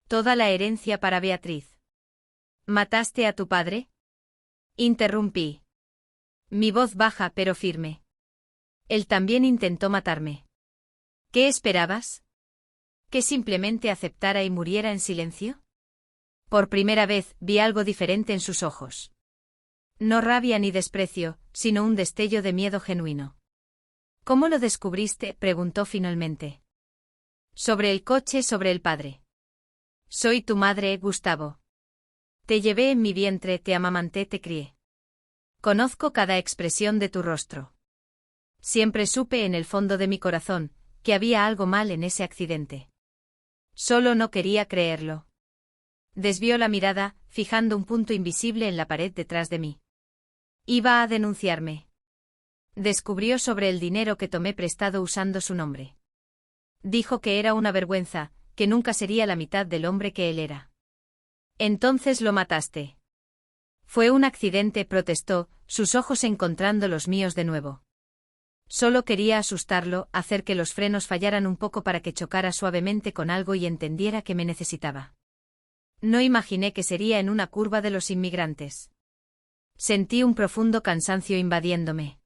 Toda la herencia para Beatriz. ¿Mataste a tu padre? Interrumpí. Mi voz baja pero firme. Él también intentó matarme. ¿Qué esperabas? ¿Que simplemente aceptara y muriera en silencio? Por primera vez vi algo diferente en sus ojos. No rabia ni desprecio, sino un destello de miedo genuino. ¿Cómo lo descubriste?, preguntó finalmente. Sobre el coche, sobre el padre. Soy tu madre, Gustavo. Te llevé en mi vientre, te amamanté, te crié. Conozco cada expresión de tu rostro. Siempre supe en el fondo de mi corazón que había algo mal en ese accidente. Solo no quería creerlo. Desvió la mirada, fijando un punto invisible en la pared detrás de mí. Iba a denunciarme. Descubrió sobre el dinero que tomé prestado usando su nombre. Dijo que era una vergüenza, que nunca sería la mitad del hombre que él era. Entonces lo mataste. Fue un accidente, protestó, sus ojos encontrando los míos de nuevo. Solo quería asustarlo, hacer que los frenos fallaran un poco para que chocara suavemente con algo y entendiera que me necesitaba. No imaginé que sería en una curva de los inmigrantes. Sentí un profundo cansancio invadiéndome.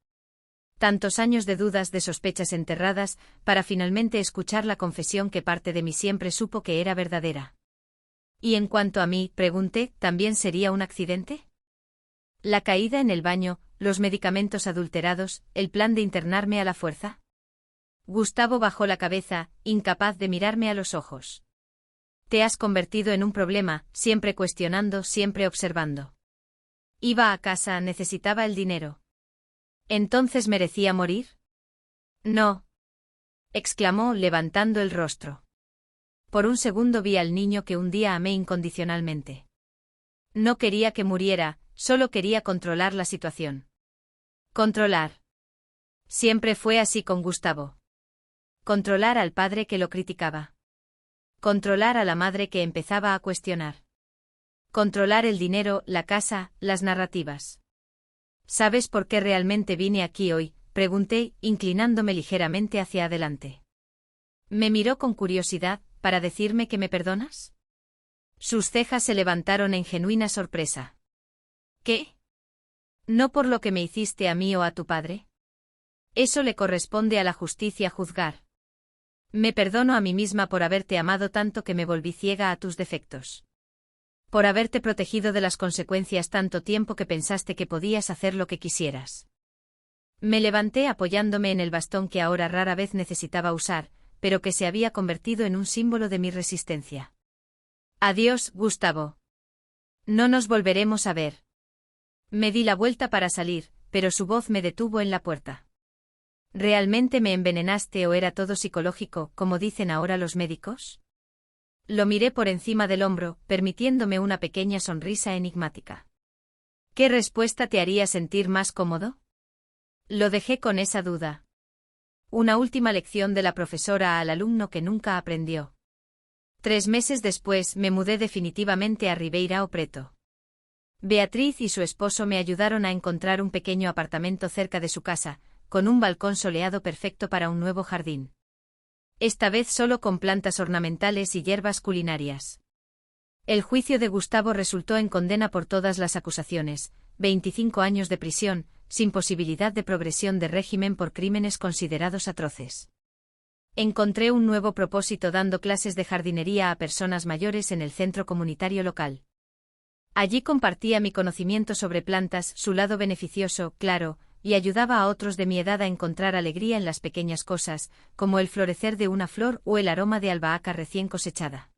Tantos años de dudas, de sospechas enterradas, para finalmente escuchar la confesión que parte de mí siempre supo que era verdadera. ¿Y en cuanto a mí?, pregunté, ¿también sería un accidente? La caída en el baño, los medicamentos adulterados, el plan de internarme a la fuerza. Gustavo bajó la cabeza, incapaz de mirarme a los ojos. Te has convertido en un problema, siempre cuestionando, siempre observando. Iba a casa, necesitaba el dinero. ¿Entonces merecía morir? No. Exclamó, levantando el rostro. Por un segundo vi al niño que un día amé incondicionalmente. No quería que muriera, solo quería controlar la situación. Controlar. Siempre fue así con Gustavo. Controlar al padre que lo criticaba. Controlar a la madre que empezaba a cuestionar. Controlar el dinero, la casa, las narrativas. ¿Sabes por qué realmente vine aquí hoy?, pregunté, inclinándome ligeramente hacia adelante. Me miró con curiosidad, ¿para decirme que me perdonas? Sus cejas se levantaron en genuina sorpresa. ¿Qué? ¿No por lo que me hiciste a mí o a tu padre? Eso le corresponde a la justicia juzgar. Me perdono a mí misma por haberte amado tanto que me volví ciega a tus defectos. Por haberte protegido de las consecuencias tanto tiempo que pensaste que podías hacer lo que quisieras. Me levanté apoyándome en el bastón que ahora rara vez necesitaba usar, pero que se había convertido en un símbolo de mi resistencia. Adiós, Gustavo. No nos volveremos a ver. Me di la vuelta para salir, pero su voz me detuvo en la puerta. ¿Realmente me envenenaste o era todo psicológico, como dicen ahora los médicos? Lo miré por encima del hombro, permitiéndome una pequeña sonrisa enigmática. ¿Qué respuesta te haría sentir más cómodo? Lo dejé con esa duda. Una última lección de la profesora al alumno que nunca aprendió. 3 meses después me mudé definitivamente a Ribeirão Preto. Beatriz y su esposo me ayudaron a encontrar un pequeño apartamento cerca de su casa, con un balcón soleado perfecto para un nuevo jardín. Esta vez solo con plantas ornamentales y hierbas culinarias. El juicio de Gustavo resultó en condena por todas las acusaciones, 25 años de prisión, sin posibilidad de progresión de régimen por crímenes considerados atroces. Encontré un nuevo propósito dando clases de jardinería a personas mayores en el centro comunitario local. Allí compartía mi conocimiento sobre plantas, su lado beneficioso, claro, y ayudaba a otros de mi edad a encontrar alegría en las pequeñas cosas, como el florecer de una flor o el aroma de albahaca recién cosechada.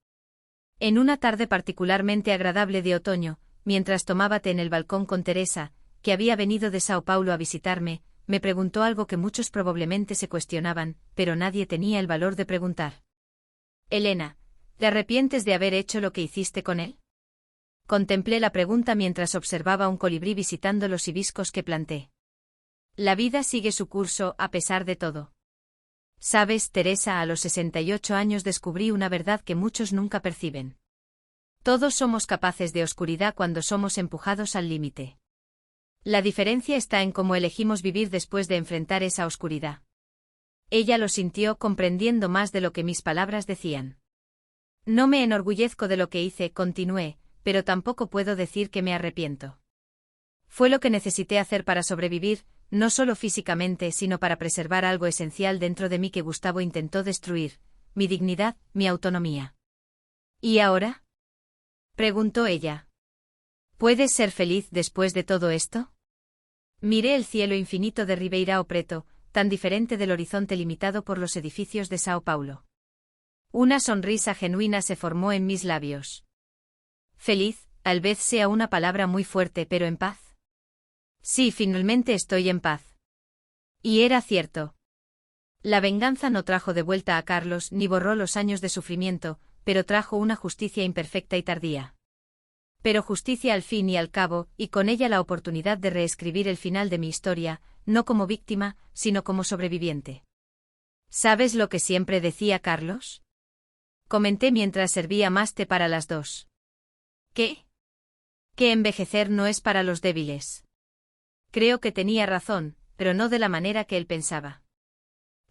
En una tarde particularmente agradable de otoño, mientras tomaba té en el balcón con Teresa, que había venido de Sao Paulo a visitarme, me preguntó algo que muchos probablemente se cuestionaban, pero nadie tenía el valor de preguntar. Helena, ¿te arrepientes de haber hecho lo que hiciste con él? Contemplé la pregunta mientras observaba un colibrí visitando los hibiscos que planté. La vida sigue su curso a pesar de todo. Sabes, Teresa, a los 68 años descubrí una verdad que muchos nunca perciben. Todos somos capaces de oscuridad cuando somos empujados al límite. La diferencia está en cómo elegimos vivir después de enfrentar esa oscuridad. Ella lo sintió comprendiendo más de lo que mis palabras decían. No me enorgullezco de lo que hice, continué, pero tampoco puedo decir que me arrepiento. Fue lo que necesité hacer para sobrevivir, no solo físicamente, sino para preservar algo esencial dentro de mí que Gustavo intentó destruir, mi dignidad, mi autonomía. ¿Y ahora?, preguntó ella. ¿Puedes ser feliz después de todo esto? Miré el cielo infinito de Ribeirão Preto, tan diferente del horizonte limitado por los edificios de Sao Paulo. Una sonrisa genuina se formó en mis labios. Feliz, tal vez sea una palabra muy fuerte, pero en paz. Sí, finalmente estoy en paz. Y era cierto. La venganza no trajo de vuelta a Carlos ni borró los años de sufrimiento, pero trajo una justicia imperfecta y tardía. Pero justicia al fin y al cabo, y con ella la oportunidad de reescribir el final de mi historia, no como víctima, sino como sobreviviente. ¿Sabes lo que siempre decía Carlos?, comenté mientras servía más té para las dos. ¿Qué? Que envejecer no es para los débiles. Creo que tenía razón, pero no de la manera que él pensaba.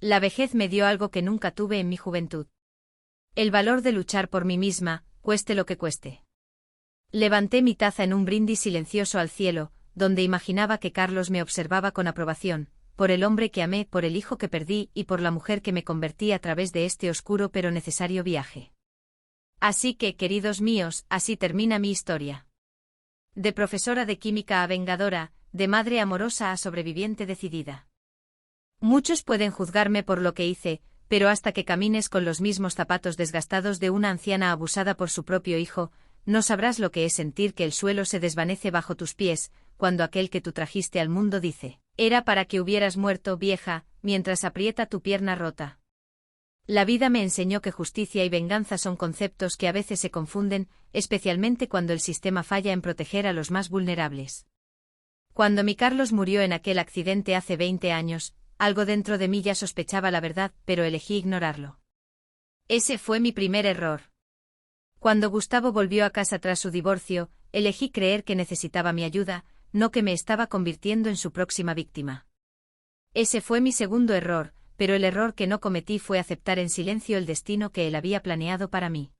La vejez me dio algo que nunca tuve en mi juventud. El valor de luchar por mí misma, cueste lo que cueste. Levanté mi taza en un brindis silencioso al cielo, donde imaginaba que Carlos me observaba con aprobación, por el hombre que amé, por el hijo que perdí y por la mujer que me convertí a través de este oscuro pero necesario viaje. Así que, queridos míos, así termina mi historia. De profesora de química a vengadora, de madre amorosa a sobreviviente decidida. Muchos pueden juzgarme por lo que hice, pero hasta que camines con los mismos zapatos desgastados de una anciana abusada por su propio hijo, no sabrás lo que es sentir que el suelo se desvanece bajo tus pies, cuando aquel que tú trajiste al mundo dice, era para que hubieras muerto, vieja, mientras aprieta tu pierna rota. La vida me enseñó que justicia y venganza son conceptos que a veces se confunden, especialmente cuando el sistema falla en proteger a los más vulnerables. Cuando mi Carlos murió en aquel accidente hace 20 años, algo dentro de mí ya sospechaba la verdad, pero elegí ignorarlo. Ese fue mi primer error. Cuando Gustavo volvió a casa tras su divorcio, elegí creer que necesitaba mi ayuda, no que me estaba convirtiendo en su próxima víctima. Ese fue mi segundo error, pero el error que no cometí fue aceptar en silencio el destino que él había planeado para mí.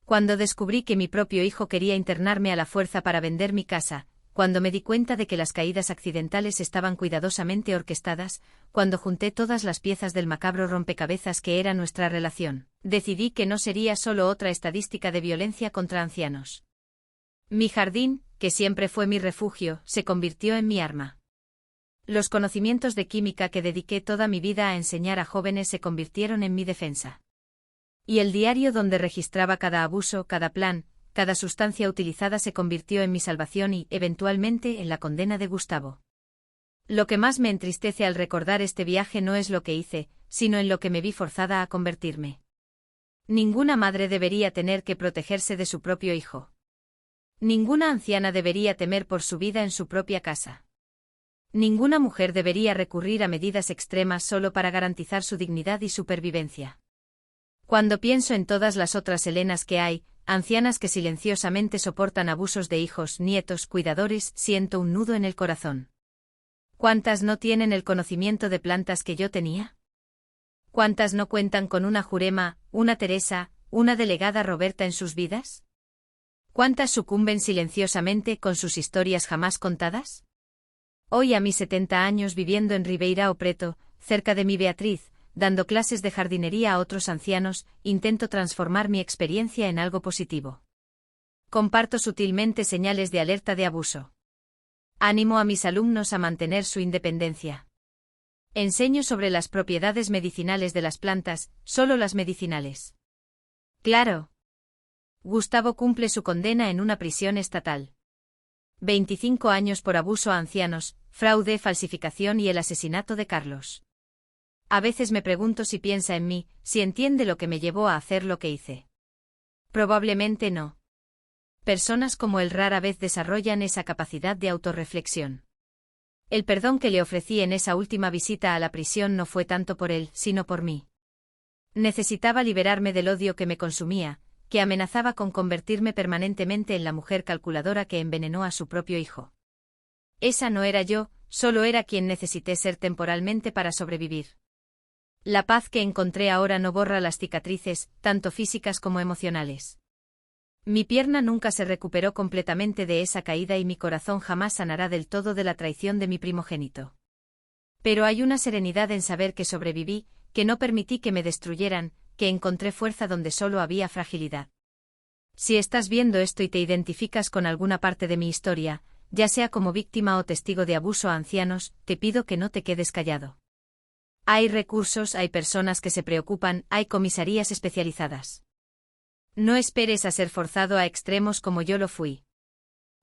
Cuando descubrí que mi propio hijo quería internarme a la fuerza para vender mi casa, cuando me di cuenta de que las caídas accidentales estaban cuidadosamente orquestadas, cuando junté todas las piezas del macabro rompecabezas que era nuestra relación, decidí que no sería solo otra estadística de violencia contra ancianos. Mi jardín, que siempre fue mi refugio, se convirtió en mi arma. Los conocimientos de química que dediqué toda mi vida a enseñar a jóvenes se convirtieron en mi defensa. Y el diario donde registraba cada abuso, cada plan, cada sustancia utilizada se convirtió en mi salvación y, eventualmente, en la condena de Gustavo. Lo que más me entristece al recordar este viaje no es lo que hice, sino en lo que me vi forzada a convertirme. Ninguna madre debería tener que protegerse de su propio hijo. Ninguna anciana debería temer por su vida en su propia casa. Ninguna mujer debería recurrir a medidas extremas solo para garantizar su dignidad y supervivencia. Cuando pienso en todas las otras Helenas que hay, ancianas que silenciosamente soportan abusos de hijos, nietos, cuidadores, siento un nudo en el corazón. ¿Cuántas no tienen el conocimiento de plantas que yo tenía? ¿Cuántas no cuentan con una Jurema, una Teresa, una delegada Roberta en sus vidas? ¿Cuántas sucumben silenciosamente con sus historias jamás contadas? Hoy, a mis 70 años, viviendo en Ribeirão Preto, cerca de mi Beatriz, dando clases de jardinería a otros ancianos, intento transformar mi experiencia en algo positivo. Comparto sutilmente señales de alerta de abuso. Animo a mis alumnos a mantener su independencia. Enseño sobre las propiedades medicinales de las plantas, solo las medicinales. Claro. Gustavo cumple su condena en una prisión estatal. 25 años por abuso a ancianos, fraude, falsificación y el asesinato de Carlos. A veces me pregunto si piensa en mí, si entiende lo que me llevó a hacer lo que hice. Probablemente no. Personas como él rara vez desarrollan esa capacidad de autorreflexión. El perdón que le ofrecí en esa última visita a la prisión no fue tanto por él, sino por mí. Necesitaba liberarme del odio que me consumía, que amenazaba con convertirme permanentemente en la mujer calculadora que envenenó a su propio hijo. Esa no era yo, solo era quien necesité ser temporalmente para sobrevivir. La paz que encontré ahora no borra las cicatrices, tanto físicas como emocionales. Mi pierna nunca se recuperó completamente de esa caída y mi corazón jamás sanará del todo de la traición de mi primogénito. Pero hay una serenidad en saber que sobreviví, que no permití que me destruyeran, que encontré fuerza donde solo había fragilidad. Si estás viendo esto y te identificas con alguna parte de mi historia, ya sea como víctima o testigo de abuso a ancianos, te pido que no te quedes callado. Hay recursos, hay personas que se preocupan, hay comisarías especializadas. No esperes a ser forzado a extremos como yo lo fui.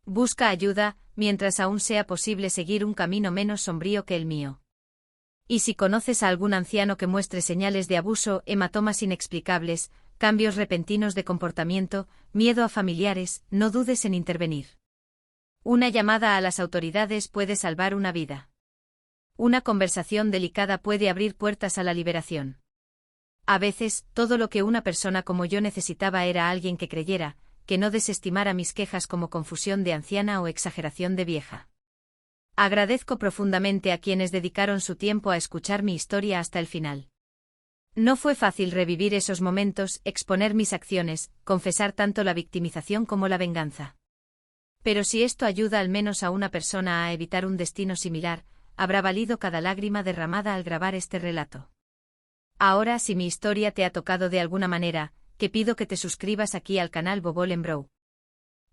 Busca ayuda, mientras aún sea posible seguir un camino menos sombrío que el mío. Y si conoces a algún anciano que muestre señales de abuso, hematomas inexplicables, cambios repentinos de comportamiento, miedo a familiares, no dudes en intervenir. Una llamada a las autoridades puede salvar una vida. Una conversación delicada puede abrir puertas a la liberación. A veces, todo lo que una persona como yo necesitaba era alguien que creyera, que no desestimara mis quejas como confusión de anciana o exageración de vieja. Agradezco profundamente a quienes dedicaron su tiempo a escuchar mi historia hasta el final. No fue fácil revivir esos momentos, exponer mis acciones, confesar tanto la victimización como la venganza. Pero si esto ayuda al menos a una persona a evitar un destino similar, habrá valido cada lágrima derramada al grabar este relato. Ahora, si mi historia te ha tocado de alguna manera, te pido que te suscribas aquí al canal Bobo Lembrou.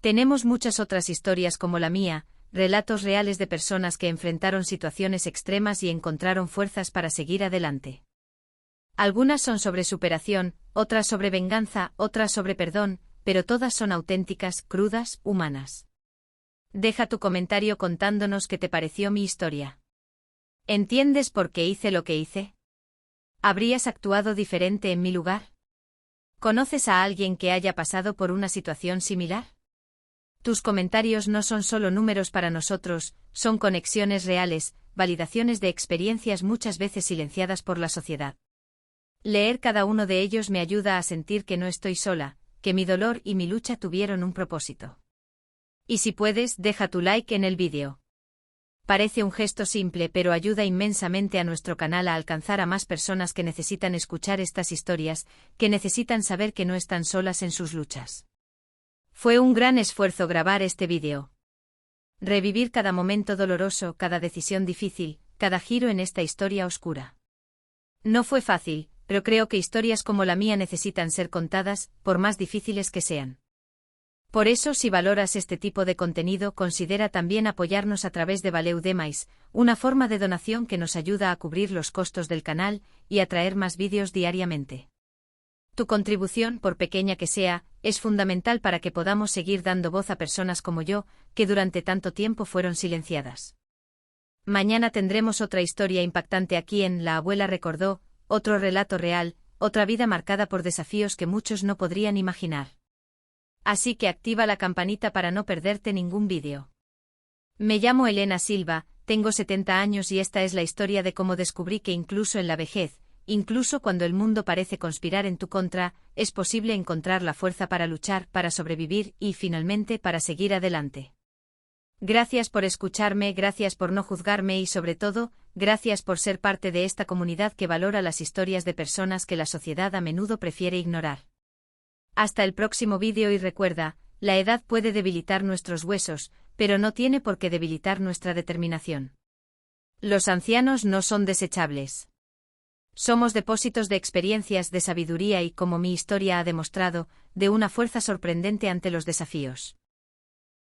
Tenemos muchas otras historias como la mía, relatos reales de personas que enfrentaron situaciones extremas y encontraron fuerzas para seguir adelante. Algunas son sobre superación, otras sobre venganza, otras sobre perdón, pero todas son auténticas, crudas, humanas. Deja tu comentario contándonos qué te pareció mi historia. ¿Entiendes por qué hice lo que hice? ¿Habrías actuado diferente en mi lugar? ¿Conoces a alguien que haya pasado por una situación similar? Tus comentarios no son solo números para nosotros, son conexiones reales, validaciones de experiencias muchas veces silenciadas por la sociedad. Leer cada uno de ellos me ayuda a sentir que no estoy sola, que mi dolor y mi lucha tuvieron un propósito. Y si puedes, deja tu like en el vídeo. Parece un gesto simple, pero ayuda inmensamente a nuestro canal a alcanzar a más personas que necesitan escuchar estas historias, que necesitan saber que no están solas en sus luchas. Fue un gran esfuerzo grabar este vídeo. Revivir cada momento doloroso, cada decisión difícil, cada giro en esta historia oscura. No fue fácil, pero creo que historias como la mía necesitan ser contadas, por más difíciles que sean. Por eso, si valoras este tipo de contenido, considera también apoyarnos a través de Valeu Demais, una forma de donación que nos ayuda a cubrir los costos del canal y a traer más vídeos diariamente. Tu contribución, por pequeña que sea, es fundamental para que podamos seguir dando voz a personas como yo, que durante tanto tiempo fueron silenciadas. Mañana tendremos otra historia impactante aquí en La abuela recordó, otro relato real, otra vida marcada por desafíos que muchos no podrían imaginar. Así que activa la campanita para no perderte ningún vídeo. Me llamo Elena Silva, tengo 70 años y esta es la historia de cómo descubrí que incluso en la vejez, incluso cuando el mundo parece conspirar en tu contra, es posible encontrar la fuerza para luchar, para sobrevivir y, finalmente, para seguir adelante. Gracias por escucharme, gracias por no juzgarme y, sobre todo, gracias por ser parte de esta comunidad que valora las historias de personas que la sociedad a menudo prefiere ignorar. Hasta el próximo vídeo y recuerda, La edad puede debilitar nuestros huesos, pero no tiene por qué debilitar nuestra determinación. Los ancianos no son desechables. Somos depósitos de experiencias, de sabiduría y, como mi historia ha demostrado, de una fuerza sorprendente ante los desafíos.